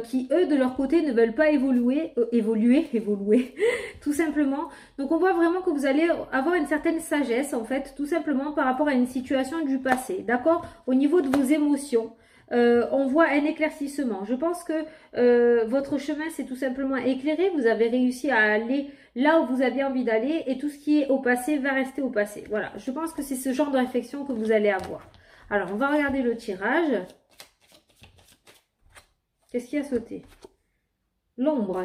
qui eux de leur côté ne veulent pas évoluer, tout simplement. Donc on voit vraiment que vous allez avoir une certaine sagesse en fait, tout simplement par rapport à une situation du passé, d'accord? Au niveau de vos émotions. On voit un éclaircissement. Je pense que votre chemin s'est tout simplement éclairé. Vous avez réussi à aller là où vous aviez envie d'aller et tout ce qui est au passé va rester au passé. Voilà, je pense que c'est ce genre de réflexion que vous allez avoir. Alors, on va regarder le tirage. Qu'est-ce qui a sauté? L'ombre.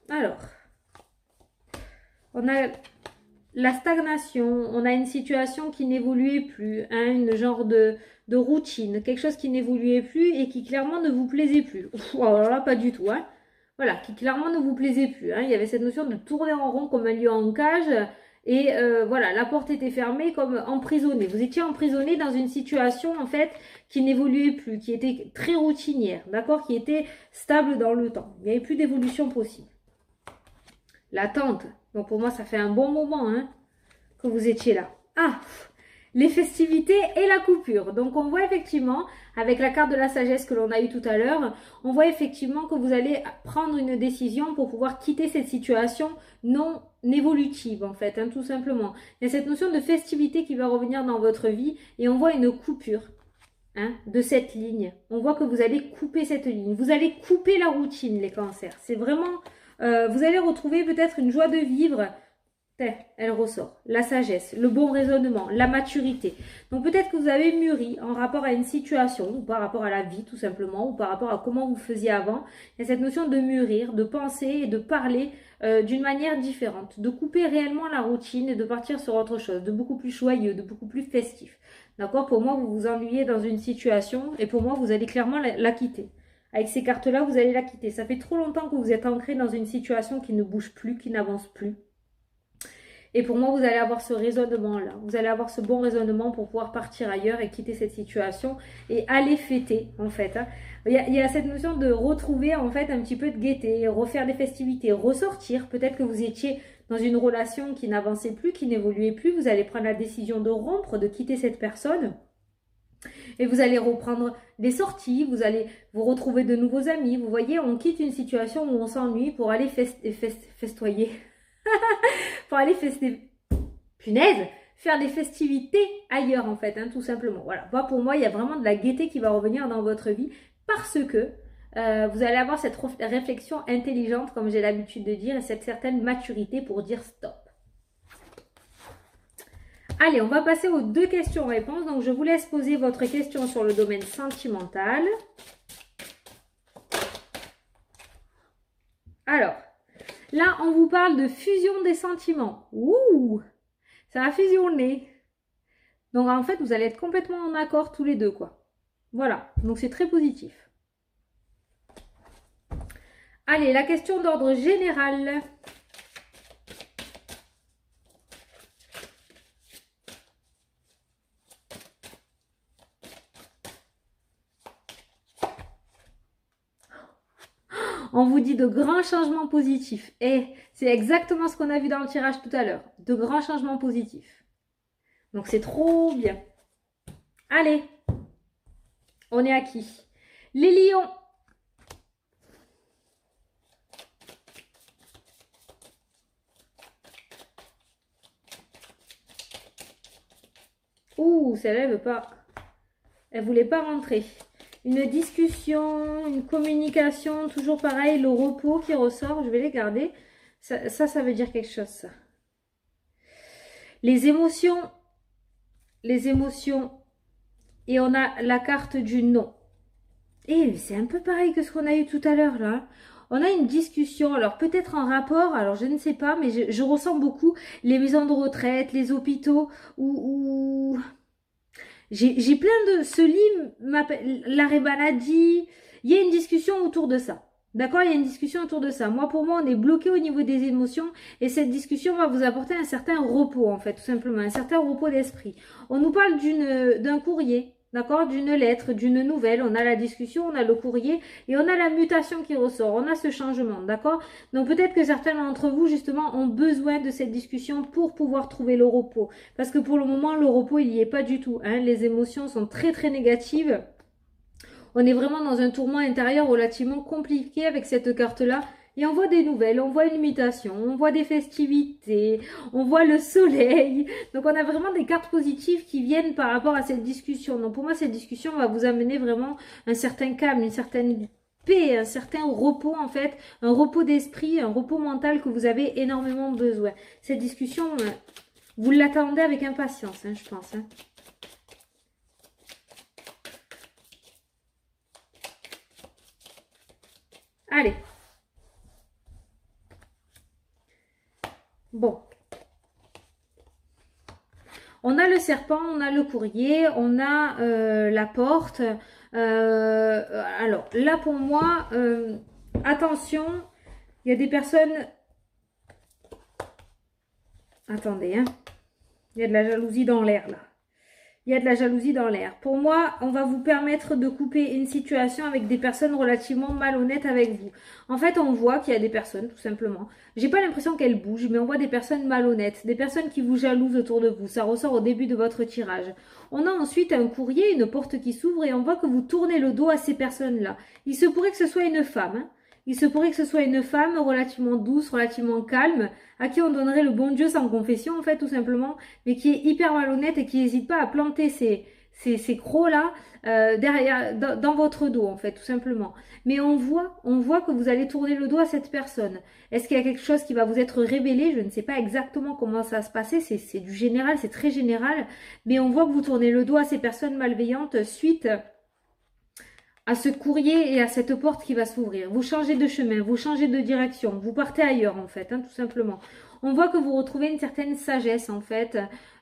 Alors, on a la stagnation, on a une situation qui n'évoluait plus, hein, une genre de routine, quelque chose qui n'évoluait plus et qui clairement ne vous plaisait plus. Alors là, pas du tout, hein. Voilà, qui clairement ne vous plaisait plus. Hein. Il y avait cette notion de tourner en rond comme un lion en cage et voilà, la porte était fermée comme emprisonné. Vous étiez emprisonné dans une situation en fait qui n'évoluait plus, qui était très routinière, d'accord, qui était stable dans le temps. Il n'y avait plus d'évolution possible. L'attente. Donc pour moi, ça fait un bon moment hein, que vous étiez là. Ah, les festivités et la coupure. Donc on voit effectivement, avec la carte de la sagesse que l'on a eue tout à l'heure, on voit effectivement que vous allez prendre une décision pour pouvoir quitter cette situation non évolutive en fait, hein, tout simplement. Il y a cette notion de festivité qui va revenir dans votre vie et on voit une coupure. Hein, de cette ligne. On voit que vous allez couper cette ligne. Vous allez couper la routine, les cancers. C'est vraiment... vous allez retrouver peut-être une joie de vivre. Elle ressort. La sagesse, le bon raisonnement, la maturité. Donc peut-être que vous avez mûri en rapport à une situation, ou par rapport à la vie tout simplement, ou par rapport à comment vous faisiez avant. Il y a cette notion de mûrir, de penser et de parler d'une manière différente. De couper réellement la routine et de partir sur autre chose, de beaucoup plus joyeux, de beaucoup plus festif. D'accord? Pour moi, vous vous ennuyez dans une situation et pour moi, vous allez clairement la quitter. Avec ces cartes-là, vous allez la quitter. Ça fait trop longtemps que vous êtes ancré dans une situation qui ne bouge plus, qui n'avance plus. Et pour moi, vous allez avoir ce raisonnement-là. Vous allez avoir ce bon raisonnement pour pouvoir partir ailleurs et quitter cette situation et aller fêter, en fait. Hein. Il y a cette notion de retrouver, en fait, un petit peu de gaieté, refaire des festivités, ressortir. Peut-être que vous étiez dans une relation qui n'avançait plus, qui n'évoluait plus. Vous allez prendre la décision de rompre, de quitter cette personne. Et vous allez reprendre des sorties, vous allez vous retrouver de nouveaux amis. Vous voyez, on quitte une situation où on s'ennuie pour aller festoyer. Pour aller faire des festivités ailleurs en fait, hein, tout simplement. Voilà, moi, pour moi, il y a vraiment de la gaieté qui va revenir dans votre vie parce que vous allez avoir cette réflexion intelligente, comme j'ai l'habitude de dire, et cette certaine maturité pour dire stop. Allez, on va passer aux 2 questions-réponses. Donc, je vous laisse poser votre question sur le domaine sentimental. Alors, là, on vous parle de fusion des sentiments. Ouh, ça va fusionner. Donc, en fait, vous allez être complètement en accord tous les deux, quoi. Voilà, donc c'est très positif. Allez, la question d'ordre général. On vous dit de grands changements positifs. Et c'est exactement ce qu'on a vu dans le tirage tout à l'heure. De grands changements positifs. Donc c'est trop bien. Allez, on est à qui? Les lions. Ouh, celle-là, elle veut pas. Elle voulait pas rentrer. Une discussion, une communication, toujours pareil, le repos qui ressort, je vais les garder. Ça veut dire quelque chose, ça. Les émotions, et on a la carte du non. Et c'est un peu pareil que ce qu'on a eu tout à l'heure, là. On a une discussion, alors peut-être en rapport, alors je ne sais pas, mais je ressens beaucoup les maisons de retraite, les hôpitaux, où j'ai plein de... Ce livre m'appelle l'arrêt maladie. Il y a une discussion autour de ça. D'accord? Il y a une discussion autour de ça. Pour moi, on est bloqué au niveau des émotions et cette discussion va vous apporter un certain repos, en fait, tout simplement. Un certain repos d'esprit. On nous parle d'un courrier. D'accord? D'une lettre, d'une nouvelle. On a la discussion, on a le courrier et on a la mutation qui ressort. On a ce changement. D'accord? Donc peut-être que certains d'entre vous, justement, ont besoin de cette discussion pour pouvoir trouver le repos. Parce que pour le moment, le repos, il n'y est pas du tout. Hein. Les émotions sont très, très négatives. On est vraiment dans un tourment intérieur relativement compliqué avec cette carte-là. Et on voit des nouvelles, on voit une mutation, on voit des festivités, on voit le soleil. Donc on a vraiment des cartes positives qui viennent par rapport à cette discussion. Donc pour moi, cette discussion va vous amener vraiment un certain calme, une certaine paix, un certain repos en fait, un repos d'esprit, un repos mental que vous avez énormément besoin. Cette discussion, vous l'attendez avec impatience, hein, je pense. Hein. Allez. Bon. On a le serpent, on a le courrier, on a la porte. Alors, là pour moi, attention, il y a des personnes... Attendez, hein. Il y a de la jalousie dans l'air, là. Il y a de la jalousie dans l'air. Pour moi, on va vous permettre de couper une situation avec des personnes relativement malhonnêtes avec vous. En fait, on voit qu'il y a des personnes, tout simplement. J'ai pas l'impression qu'elles bougent, mais on voit des personnes malhonnêtes, des personnes qui vous jalousent autour de vous. Ça ressort au début de votre tirage. On a ensuite un courrier, une porte qui s'ouvre et on voit que vous tournez le dos à ces personnes-là. Il se pourrait que ce soit une femme, hein. Il se pourrait que ce soit une femme relativement douce, relativement calme, à qui on donnerait le bon Dieu sans confession, en fait, tout simplement, mais qui est hyper malhonnête et qui n'hésite pas à planter ces crocs-là derrière, dans votre dos, en fait, tout simplement. Mais on voit que vous allez tourner le dos à cette personne. Est-ce qu'il y a quelque chose qui va vous être révélé? Je ne sais pas exactement comment ça va se passer, c'est du général, c'est très général, mais on voit que vous tournez le dos à ces personnes malveillantes suite à ce courrier et à cette porte qui va s'ouvrir. Vous changez de chemin, vous changez de direction, vous partez ailleurs en fait, hein, tout simplement. On voit que vous retrouvez une certaine sagesse en fait,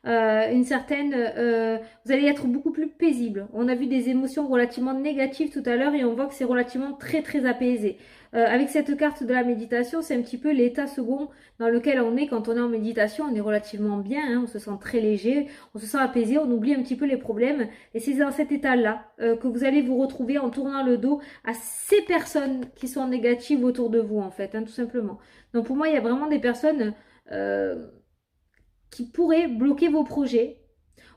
une certaine... vous allez être beaucoup plus paisible. On a vu des émotions relativement négatives tout à l'heure et on voit que c'est relativement très très apaisé. Avec cette carte de la méditation, c'est un petit peu l'état second dans lequel on est quand on est en méditation. On est relativement bien, hein, on se sent très léger, on se sent apaisé, on oublie un petit peu les problèmes. Et c'est dans cet état-là que vous allez vous retrouver en tournant le dos à ces personnes qui sont négatives autour de vous, en fait, hein, tout simplement. Donc pour moi, il y a vraiment des personnes qui pourraient bloquer vos projets,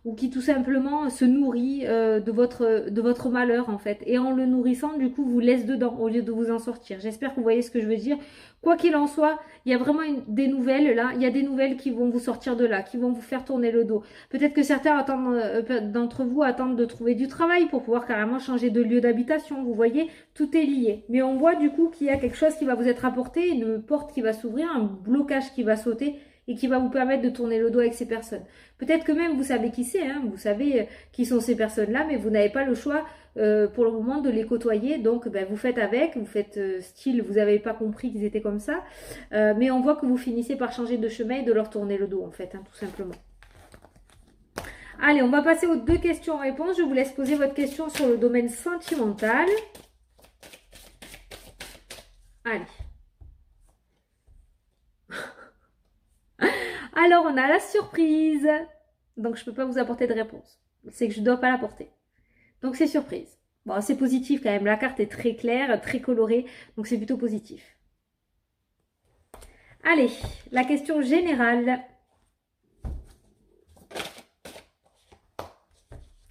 ou qui tout simplement se nourrit de votre malheur en fait. Et en le nourrissant, du coup, vous laisse dedans au lieu de vous en sortir. J'espère que vous voyez ce que je veux dire. Quoi qu'il en soit, il y a vraiment des nouvelles là. Il y a des nouvelles qui vont vous sortir de là, qui vont vous faire tourner le dos. Peut-être que certains d'entre vous attendent de trouver du travail pour pouvoir carrément changer de lieu d'habitation. Vous voyez, tout est lié. Mais on voit du coup qu'il y a quelque chose qui va vous être apporté, une porte qui va s'ouvrir, un blocage qui va sauter et qui va vous permettre de tourner le dos avec ces personnes. Peut-être que même vous savez qui c'est, hein, vous savez qui sont ces personnes-là, mais vous n'avez pas le choix pour le moment de les côtoyer. Donc ben, vous faites avec, vous faites style, vous n'avez pas compris qu'ils étaient comme ça. Mais on voit que vous finissez par changer de chemin et de leur tourner le dos en fait, hein, tout simplement. Allez, on va passer aux 2 questions-réponses. Je vous laisse poser votre question sur le domaine sentimental. Allez. Alors, on a la surprise. Donc, je ne peux pas vous apporter de réponse. C'est que je ne dois pas l'apporter. Donc, c'est surprise. Bon, c'est positif quand même. La carte est très claire, très colorée. Donc, c'est plutôt positif. Allez, la question générale.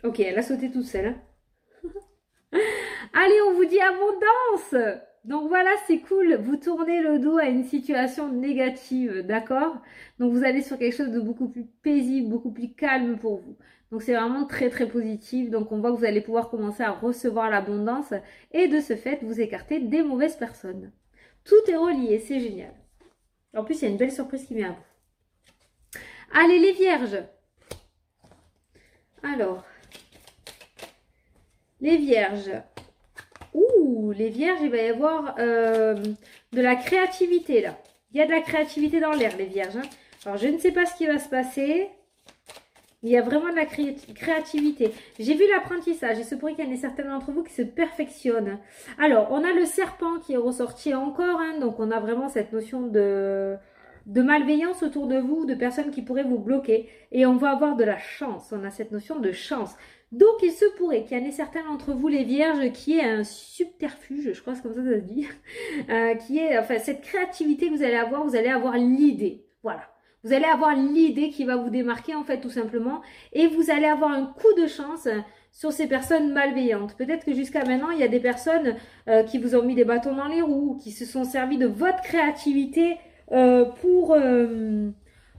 Ok, elle a sauté toute seule. Allez, on vous dit abondance. Donc voilà, c'est cool. Vous tournez le dos à une situation négative, d'accord? Donc vous allez sur quelque chose de beaucoup plus paisible, beaucoup plus calme pour vous. Donc c'est vraiment très très positif. Donc on voit que vous allez pouvoir commencer à recevoir l'abondance et de ce fait vous écarter des mauvaises personnes. Tout est relié, c'est génial. En plus, il y a une belle surprise qui vient à vous. Allez les vierges. Alors, les vierges. Ouh, les vierges, il va y avoir de la créativité là. Il y a de la créativité dans l'air, les vierges. Hein. Alors, je ne sais pas ce qui va se passer. Il y a vraiment de la créativité. J'ai vu l'apprentissage. Il se pourrait qu'il y en ait certains d'entre vous qui se perfectionnent. Alors, on a le serpent qui est ressorti encore. Hein, donc, on a vraiment cette notion de malveillance autour de vous, de personnes qui pourraient vous bloquer. Et on va avoir de la chance. On a cette notion de chance. Donc, il se pourrait qu'il y en ait certains d'entre vous, les vierges, qui est un subterfuge, je crois que c'est comme ça que ça se dit, qui est, enfin, cette créativité que vous allez avoir l'idée. Voilà. Vous allez avoir l'idée qui va vous démarquer, en fait, tout simplement. Et vous allez avoir un coup de chance sur ces personnes malveillantes. Peut-être que jusqu'à maintenant, il y a des personnes qui vous ont mis des bâtons dans les roues, qui se sont servis de votre créativité pour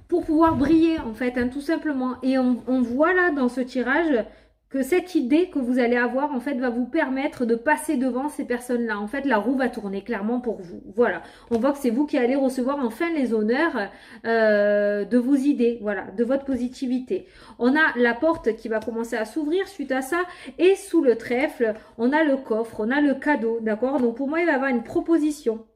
pouvoir briller, en fait, hein, tout simplement. Et on voit là, dans ce tirage, que cette idée que vous allez avoir, en fait, va vous permettre de passer devant ces personnes-là. En fait, la roue va tourner clairement pour vous. Voilà. On voit que c'est vous qui allez recevoir enfin les honneurs de vos idées, voilà, de votre positivité. On a la porte qui va commencer à s'ouvrir suite à ça. Et sous le trèfle, on a le coffre, on a le cadeau, d'accord? Donc, pour moi, il va y avoir une proposition.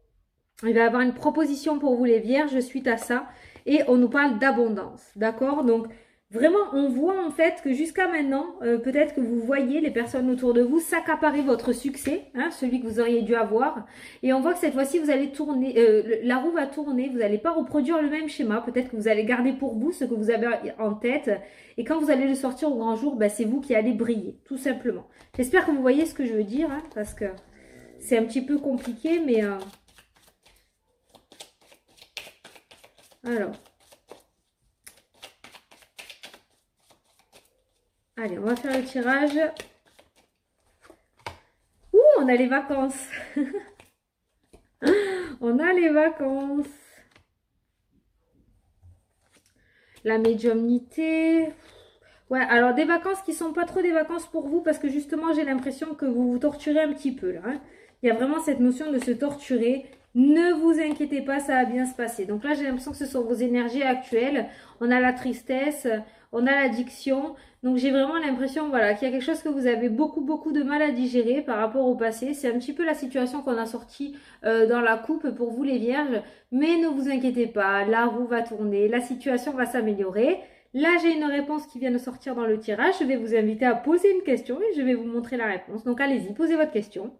Il va y avoir une proposition pour vous, les vierges, suite à ça. Et on nous parle d'abondance, d'accord? Donc, vraiment, on voit en fait que jusqu'à maintenant, peut-être que vous voyez les personnes autour de vous s'accaparer votre succès, hein, celui que vous auriez dû avoir. Et on voit que cette fois-ci, vous allez tourner, la roue va tourner, vous n'allez pas reproduire le même schéma. Peut-être que vous allez garder pour vous ce que vous avez en tête. Et quand vous allez le sortir au grand jour, bah, c'est vous qui allez briller, tout simplement. J'espère que vous voyez ce que je veux dire, hein, parce que c'est un petit peu compliqué, mais... Alors... Allez, on va faire le tirage. Ouh, on a les vacances. On a les vacances. La médiumnité. Ouais, alors des vacances qui sont pas trop des vacances pour vous parce que justement, j'ai l'impression que vous vous torturez un petit peu là. Hein. Il y a vraiment cette notion de se torturer. Ne vous inquiétez pas, ça va bien se passer. Donc là, j'ai l'impression que ce sont vos énergies actuelles. On a la tristesse, on a l'addiction. Donc j'ai vraiment l'impression voilà, qu'il y a quelque chose que vous avez beaucoup de mal à digérer par rapport au passé. C'est un petit peu la situation qu'on a sortie dans la coupe pour vous les vierges. Mais ne vous inquiétez pas, la roue va tourner, la situation va s'améliorer. Là, j'ai une réponse qui vient de sortir dans le tirage. Je vais vous inviter à poser une question et je vais vous montrer la réponse. Donc allez-y, posez votre question.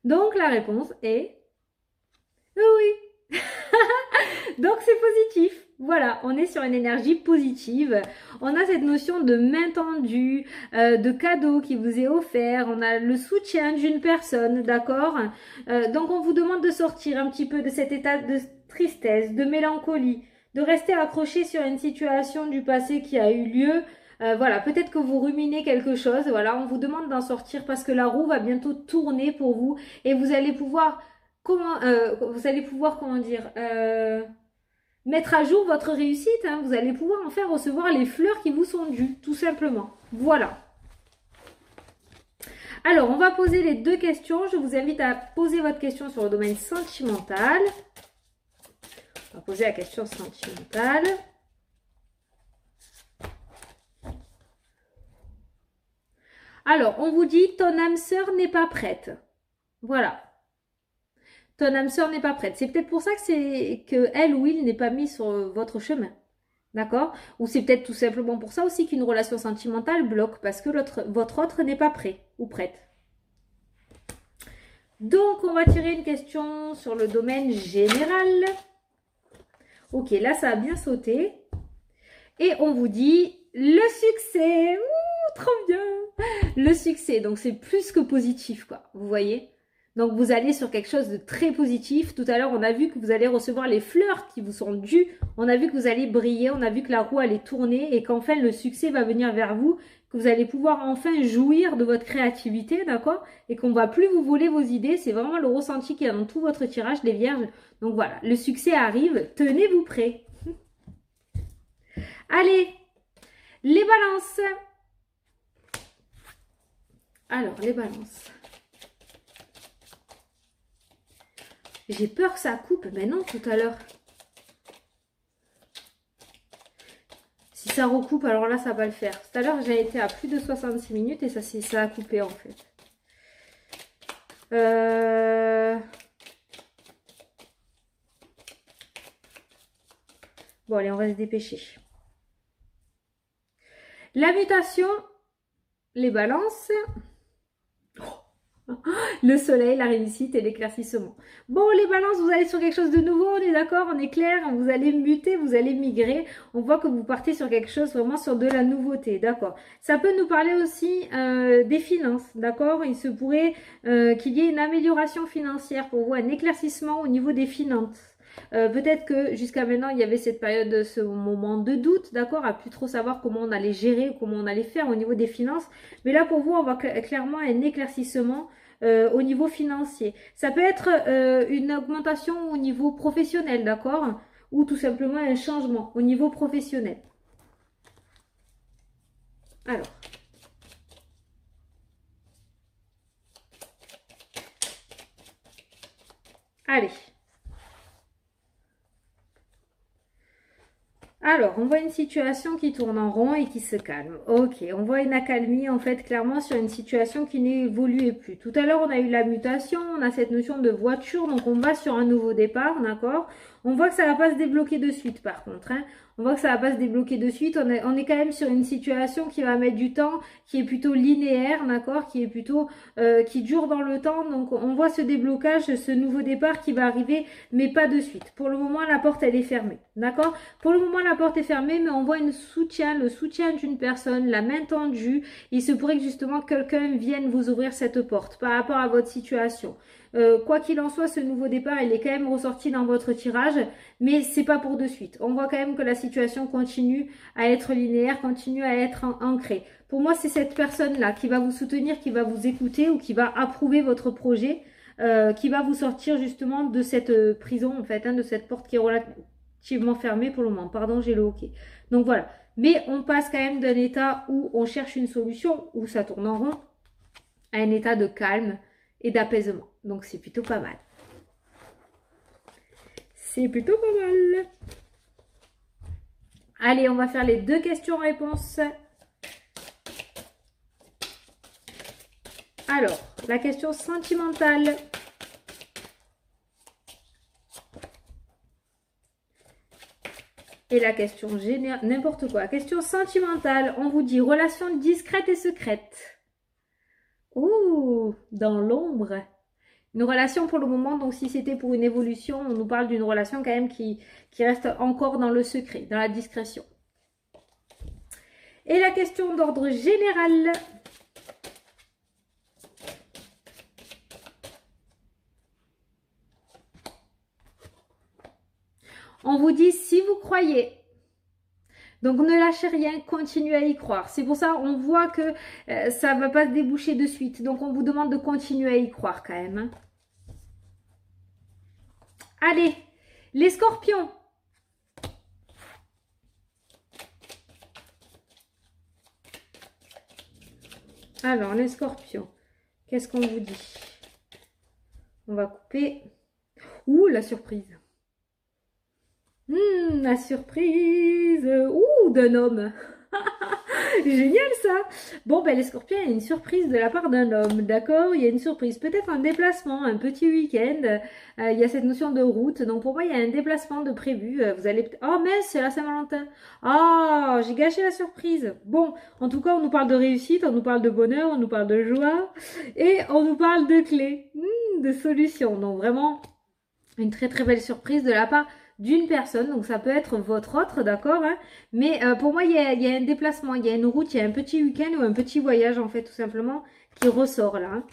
Donc la réponse est oui. Donc c'est positif. Voilà, on est sur une énergie positive. On a cette notion de main tendue, de cadeau qui vous est offert. On a le soutien d'une personne, d'accord? Donc on vous demande de sortir un petit peu de cet état de tristesse, de mélancolie, de rester accroché sur une situation du passé qui a eu lieu. Voilà, peut-être que vous ruminez quelque chose. Voilà, on vous demande d'en sortir parce que la roue va bientôt tourner pour vous et vous allez pouvoir comment dire, mettre à jour votre réussite. Hein. Vous allez pouvoir en faire recevoir les fleurs qui vous sont dues, tout simplement. Voilà. Alors, on va poser les deux questions. Je vous invite à poser votre question sur le domaine sentimental. On va poser la question sentimentale. Alors, on vous dit, ton âme sœur n'est pas prête. Voilà. Ton âme sœur n'est pas prête. C'est peut-être pour ça que elle ou il n'est pas mis sur votre chemin. D'accord? Ou c'est peut-être tout simplement pour ça aussi qu'une relation sentimentale bloque parce que votre autre n'est pas prêt ou prête. Donc, on va tirer une question sur le domaine général. Ok, là, ça a bien sauté. Et on vous dit le succès. Ouh, trop bien. Le succès, donc c'est plus que positif, quoi. Vous voyez? Donc, vous allez sur quelque chose de très positif. Tout à l'heure, on a vu que vous allez recevoir les fleurs qui vous sont dues. On a vu que vous allez briller. On a vu que la roue allait tourner et qu'enfin, le succès va venir vers vous. Que vous allez pouvoir enfin jouir de votre créativité, d'accord? Et qu'on ne va plus vous voler vos idées. C'est vraiment le ressenti qu'il y a dans tout votre tirage, les vierges. Donc voilà, le succès arrive. Tenez-vous prêts. Allez, les balances. Alors, les balances. J'ai peur que ça coupe, mais non, tout à l'heure. Si ça recoupe, alors là, ça va le faire. Tout à l'heure, j'ai été à plus de 66 minutes et ça a coupé, en fait. Bon, allez, on va se dépêcher. La mutation, les balances... Le soleil, la réussite et l'éclaircissement. Bon, les balances, vous allez sur quelque chose de nouveau, on est d'accord, on est clair, vous allez muter, vous allez migrer. On voit que vous partez sur quelque chose, vraiment sur de la nouveauté, d'accord. Ça peut nous parler aussi des finances, d'accord. Il se pourrait qu'il y ait une amélioration financière pour vous, un éclaircissement au niveau des finances. Peut-être que jusqu'à maintenant, il y avait cette période, ce moment de doute, d'accord, à plus trop savoir comment on allait gérer, comment on allait faire au niveau des finances. Mais là, pour vous, on voit clairement un éclaircissement au niveau financier. Ça peut être une augmentation au niveau professionnel, d'accord, ou tout simplement un changement au niveau professionnel. Alors. Allez. Alors, on voit une situation qui tourne en rond et qui se calme. Ok, on voit une accalmie en fait clairement sur une situation qui n'évoluait plus. Tout à l'heure, on a eu la mutation, on a cette notion de voiture, donc on va sur un nouveau départ, d'accord. On voit que ça ne va pas se débloquer de suite par contre. Hein. On voit que ça va pas se débloquer de suite. On est quand même sur une situation qui va mettre du temps, qui est plutôt linéaire, d'accord, qui est plutôt qui dure dans le temps. Donc on voit ce déblocage, ce nouveau départ qui va arriver, mais pas de suite. Pour le moment, la porte elle est fermée, d'accord. Pour le moment, la porte est fermée, mais on voit le soutien d'une personne, la main tendue. Il se pourrait que justement quelqu'un vienne vous ouvrir cette porte par rapport à votre situation. Quoi qu'il en soit, ce nouveau départ, il est quand même ressorti dans votre tirage, mais c'est pas pour de suite. On voit quand même que la situation continue à être linéaire, continue à être ancrée. Pour moi, c'est cette personne-là qui va vous soutenir, qui va vous écouter ou qui va approuver votre projet, qui va vous sortir justement de cette prison, en fait, hein, de cette porte qui est relativement fermée pour le moment. Pardon, j'ai le hoquet. Donc voilà. Mais on passe quand même d'un état où on cherche une solution, où ça tourne en rond, à un état de calme et d'apaisement. Donc c'est plutôt pas mal. C'est plutôt pas mal. Allez, on va faire les 2 questions-réponses. Alors, la question sentimentale. Et la question générale, n'importe quoi. Question sentimentale, on vous dit relation discrète et secrète. Ouh, dans l'ombre. Une relation pour le moment, donc si c'était pour une évolution, on nous parle d'une relation quand même qui reste encore dans le secret, dans la discrétion. Et la question d'ordre général. On vous dit si vous croyez. Donc ne lâchez rien, continuez à y croire. C'est pour ça on voit que ça ne va pas se déboucher de suite. Donc on vous demande de continuer à y croire quand même. Hein. Allez, les scorpions. Alors, les scorpions, qu'est-ce qu'on vous dit? On va couper. Ouh, la surprise. La surprise. Ouh, d'un homme. Génial ça. Bon, ben les scorpions, il y a une surprise de la part d'un homme, d'accord? Il y a une surprise, peut-être un déplacement, un petit week-end. Il y a cette notion de route. Donc pour moi, il y a un déplacement de prévu. Vous allez... Oh mince, c'est la Saint-Valentin. Oh, j'ai gâché la surprise. Bon, en tout cas, on nous parle de réussite, on nous parle de bonheur, on nous parle de joie et on nous parle de clés, de solutions. Donc vraiment, une très très belle surprise de la part d'une personne, donc ça peut être votre autre, d'accord, hein. Mais pour moi, il y a un déplacement, il y a une route, il y a un petit week-end ou un petit voyage, en fait, tout simplement, qui ressort là, hein.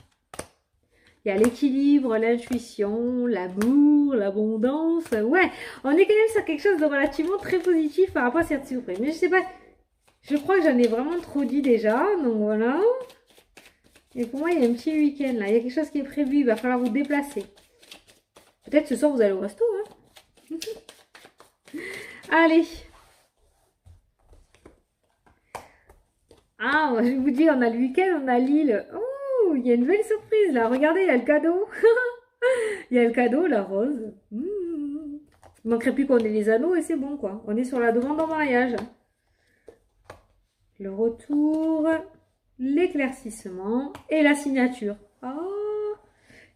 Il y a l'équilibre, l'intuition, l'amour, l'abondance. Ouais, on est quand même sur quelque chose de relativement très positif par rapport à cette surprise. Mais je sais pas, je crois que j'en ai vraiment trop dit déjà, donc voilà. Et pour moi, il y a un petit week-end là, il y a quelque chose qui est prévu, il va falloir vous déplacer. Peut-être ce soir, vous allez au resto, hein. Allez. Ah, je vous dis, on a le week-end, on a Lille. Oh, il y a une belle surprise là. Regardez, il y a le cadeau. Il y a le cadeau, la rose. Il manquerait plus qu'on ait les anneaux et c'est bon quoi. On est sur la demande en mariage. Le retour, l'éclaircissement et la signature. Ah,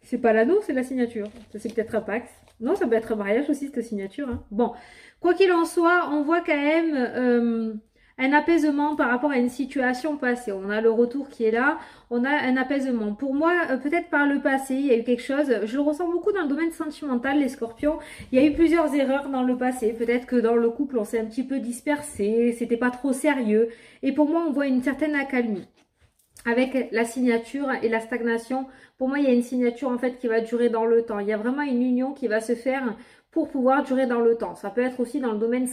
c'est pas l'anneau, c'est la signature. Ça c'est peut-être un Pax. Non, ça peut être un mariage aussi, cette signature, hein. Bon, quoi qu'il en soit, on voit quand même un apaisement par rapport à une situation passée. On a le retour qui est là, on a un apaisement. Pour moi, peut-être par le passé, il y a eu quelque chose, je le ressens beaucoup dans le domaine sentimental, les scorpions. Il y a eu plusieurs erreurs dans le passé. Peut-être que dans le couple, on s'est un petit peu dispersé, c'était pas trop sérieux. Et pour moi, on voit une certaine accalmie. Avec la signature et la stagnation, pour moi, il y a une signature en fait qui va durer dans le temps. Il y a vraiment une union qui va se faire pour pouvoir durer dans le temps. Ça peut être aussi dans le domaine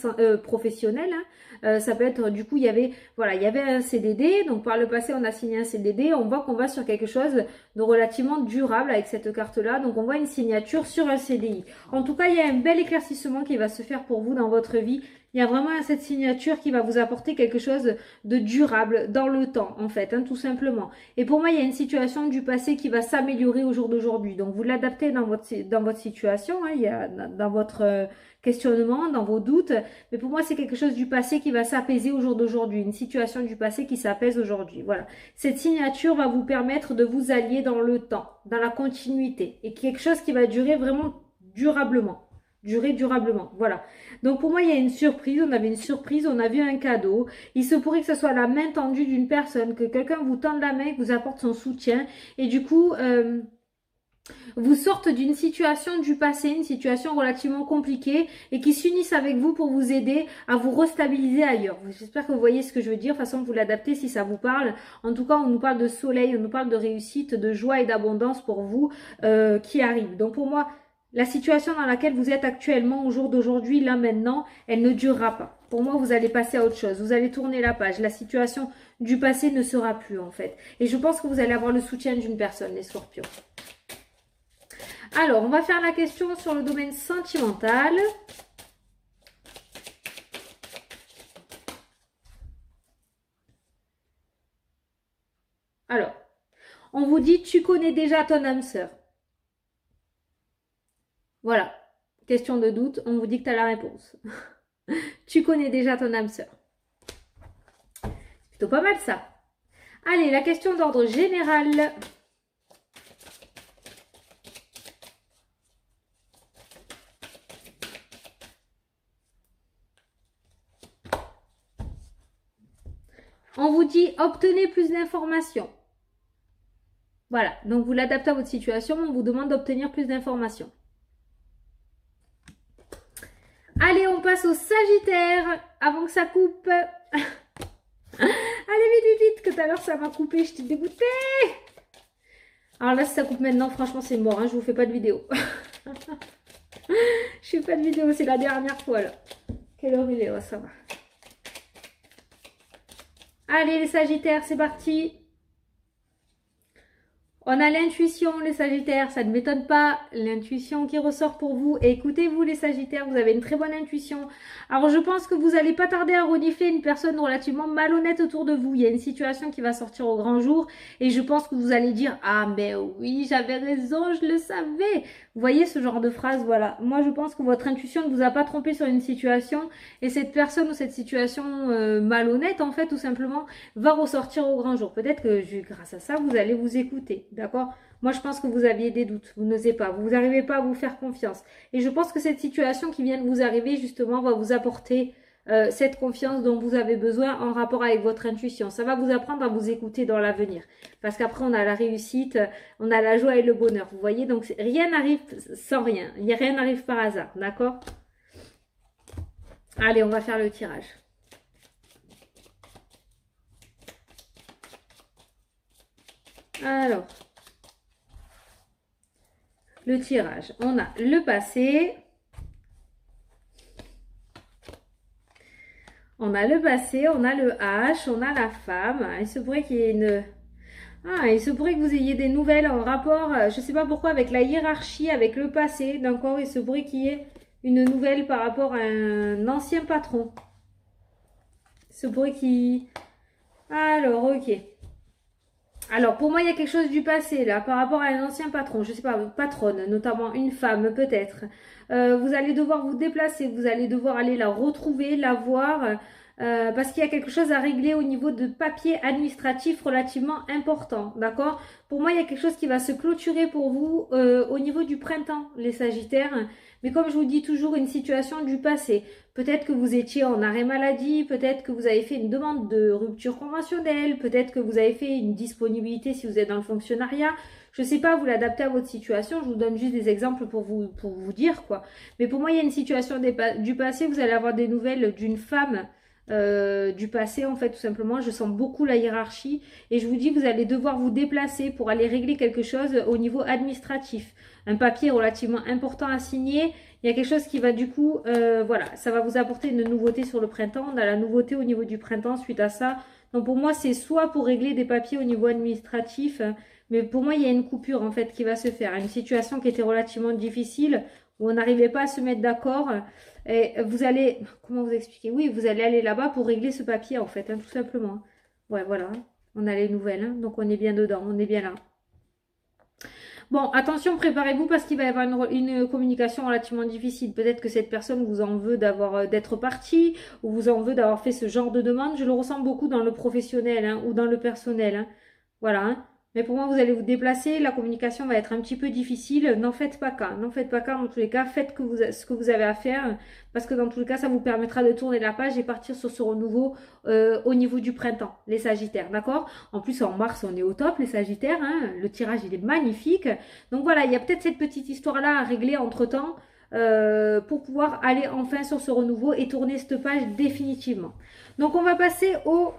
professionnel, hein. Ça peut être, du coup, il y avait un CDD. Donc, par le passé, on a signé un CDD. On voit qu'on va sur quelque chose de relativement durable avec cette carte-là. Donc, on voit une signature sur un CDI. En tout cas, il y a un bel éclaircissement qui va se faire pour vous dans votre vie. Il y a vraiment cette signature qui va vous apporter quelque chose de durable dans le temps, en fait, hein, tout simplement. Et pour moi, il y a une situation du passé qui va s'améliorer au jour d'aujourd'hui. Donc, vous l'adaptez dans votre situation, hein, il y a, dans votre questionnement, dans vos doutes. Mais pour moi, c'est quelque chose du passé qui va s'apaiser au jour d'aujourd'hui. Une situation du passé qui s'apaise aujourd'hui. Voilà. Cette signature va vous permettre de vous allier dans le temps, dans la continuité. Et quelque chose qui va durer vraiment durablement. Durer durablement, voilà. Donc pour moi, il y a une surprise, on avait une surprise, on a vu un cadeau. Il se pourrait que ce soit la main tendue d'une personne, que quelqu'un vous tende la main, que vous apporte son soutien. Et du coup, vous sortent d'une situation du passé, une situation relativement compliquée et qui s'unissent avec vous pour vous aider à vous restabiliser ailleurs. J'espère que vous voyez ce que je veux dire, de toute façon vous l'adaptez si ça vous parle. En tout cas, on nous parle de soleil, on nous parle de réussite, de joie et d'abondance pour vous qui arrive. Donc pour moi, la situation dans laquelle vous êtes actuellement au jour d'aujourd'hui, là maintenant, elle ne durera pas. Pour moi, vous allez passer à autre chose. Vous allez tourner la page. La situation du passé ne sera plus en fait. Et je pense que vous allez avoir le soutien d'une personne, les scorpions. Alors, on va faire la question sur le domaine sentimental. Alors, on vous dit, tu connais déjà ton âme sœur. Voilà, question de doute, on vous dit que tu as la réponse. Tu connais déjà ton âme sœur. Plutôt pas mal ça. Allez, la question d'ordre général. On vous dit, obtenez plus d'informations. Voilà, donc vous l'adaptez à votre situation, on vous demande d'obtenir plus d'informations. Allez, on passe au Sagittaire, avant que ça coupe. Allez, vite, que tout à l'heure ça m'a coupé, je t'ai dégoûté. Alors là, si ça coupe maintenant, franchement, c'est mort, hein, je vous fais pas de vidéo. Je fais pas de vidéo, c'est la dernière fois, là. Quelle heure il est, oh, ça va. Allez, les Sagittaires, c'est parti. On a l'intuition, les Sagittaires, ça ne m'étonne pas, l'intuition qui ressort pour vous. Et écoutez-vous les Sagittaires, vous avez une très bonne intuition. Alors je pense que vous n'allez pas tarder à renifler une personne relativement malhonnête autour de vous. Il y a une situation qui va sortir au grand jour et je pense que vous allez dire « Ah mais oui, j'avais raison, je le savais ». Vous voyez ce genre de phrase, voilà. Moi je pense que votre intuition ne vous a pas trompé sur une situation et cette personne ou cette situation malhonnête en fait tout simplement va ressortir au grand jour. Peut-être que grâce à ça vous allez vous écouter. D'accord? Moi, je pense que vous aviez des doutes. Vous n'osez pas. Vous n'arrivez pas à vous faire confiance. Et je pense que cette situation qui vient de vous arriver, justement, va vous apporter cette confiance dont vous avez besoin en rapport avec votre intuition. Ça va vous apprendre à vous écouter dans l'avenir. Parce qu'après, on a la réussite, on a la joie et le bonheur. Vous voyez? Donc, rien n'arrive sans rien. Rien n'arrive par hasard. D'accord? Allez, on va faire le tirage. Alors, le tirage. On a le passé. On a le passé, on a le H, on a la femme. Il se pourrait qu'il y ait une... Ah, il se pourrait que vous ayez des nouvelles en rapport, je ne sais pas pourquoi, avec la hiérarchie, avec le passé. D'accord, il se pourrait qu'il y ait une nouvelle par rapport à un ancien patron. Il se pourrait qu'il... Alors, ok. Alors, pour moi, il y a quelque chose du passé, là, par rapport à un ancien patron. Je ne sais pas, patronne, notamment une femme, peut-être. Vous allez devoir vous déplacer, vous allez devoir aller la retrouver, la voir, parce qu'il y a quelque chose à régler au niveau de papier administratif relativement important, d'accord? Pour moi, il y a quelque chose qui va se clôturer pour vous au niveau du printemps, les Sagittaires. Mais comme je vous dis toujours, une situation du passé. Peut-être que vous étiez en arrêt maladie, peut-être que vous avez fait une demande de rupture conventionnelle, peut-être que vous avez fait une disponibilité si vous êtes dans le fonctionnariat. Je ne sais pas, vous l'adaptez à votre situation. Je vous donne juste des exemples pour vous dire quoi. Mais pour moi, il y a une situation du passé. Vous allez avoir des nouvelles d'une femme du passé en fait tout simplement. Je sens beaucoup la hiérarchie et je vous dis vous allez devoir vous déplacer pour aller régler quelque chose au niveau administratif, un papier relativement important à signer. Il y a quelque chose qui va du coup voilà, ça va vous apporter une nouveauté sur le printemps. On a la nouveauté au niveau du printemps suite à ça. Donc pour moi c'est soit pour régler des papiers au niveau administratif, mais pour moi il y a une coupure en fait qui va se faire, une situation qui était relativement difficile où on n'arrivait pas à se mettre d'accord. Et vous allez, comment vous expliquer? Oui, vous allez aller là-bas pour régler ce papier en fait, hein, tout simplement. Ouais, voilà, on a les nouvelles, hein, donc on est bien dedans, on est bien là. Bon, attention, préparez-vous parce qu'il va y avoir une communication relativement difficile. Peut-être que cette personne vous en veut d'être partie ou vous en veut d'avoir fait ce genre de demande. Je le ressens beaucoup dans le professionnel hein, ou dans le personnel. Hein. Voilà, hein. Mais pour moi, vous allez vous déplacer, la communication va être un petit peu difficile. N'en faites pas cas. N'en faites pas cas. Dans tous les cas, faites ce que vous avez à faire. Parce que dans tous les cas, ça vous permettra de tourner la page et partir sur ce renouveau au niveau du printemps, les Sagittaires. D'accord? En plus, en mars, on est au top, les Sagittaires. Hein, le tirage, il est magnifique. Donc voilà, il y a peut-être cette petite histoire-là à régler entre-temps. Pour pouvoir aller enfin sur ce renouveau et tourner cette page définitivement. Donc on va passer aux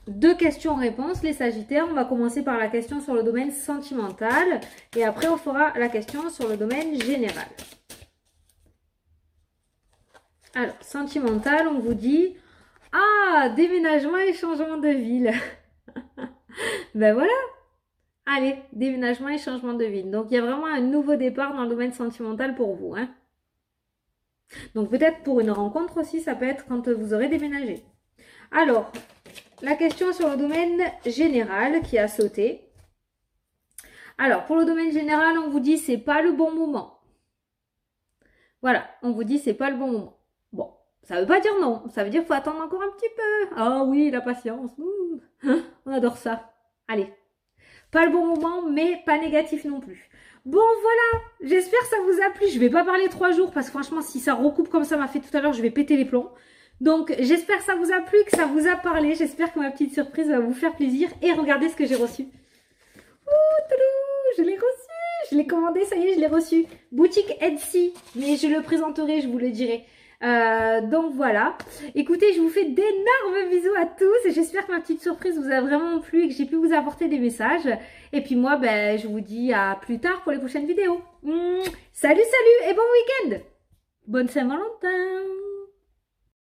2 questions-réponses, les Sagittaires. On va commencer par la question sur le domaine sentimental et après on fera la question sur le domaine général. Alors, sentimental, on vous dit « Ah, déménagement et changement de ville !» Ben voilà. Allez, déménagement et changement de ville. Donc, il y a vraiment un nouveau départ dans le domaine sentimental pour vous. Hein. Donc, peut-être pour une rencontre aussi, ça peut être quand vous aurez déménagé. Alors, la question sur le domaine général qui a sauté. Alors, pour le domaine général, on vous dit c'est pas le bon moment. Voilà, on vous dit c'est pas le bon moment. Bon, ça veut pas dire non, ça veut dire qu'il faut attendre encore un petit peu. Ah oui, la patience, on adore ça. Allez, pas le bon moment, mais pas négatif non plus. Bon, voilà, j'espère que ça vous a plu. Je vais pas parler 3 jours parce que franchement, si ça recoupe comme ça m'a fait tout à l'heure, je vais péter les plombs. Donc, j'espère que ça vous a plu, que ça vous a parlé. J'espère que ma petite surprise va vous faire plaisir. Et regardez ce que j'ai reçu. Ouh, je l'ai reçu. Je l'ai commandé, ça y est, je l'ai reçu. Boutique Etsy. Mais je le présenterai, je vous le dirai. Donc voilà. Écoutez, je vous fais d'énormes bisous à tous. Et j'espère que ma petite surprise vous a vraiment plu et que j'ai pu vous apporter des messages. Et puis moi, ben, je vous dis à plus tard pour les prochaines vidéos. Salut, salut et bon week-end. Bonne Saint-Valentin.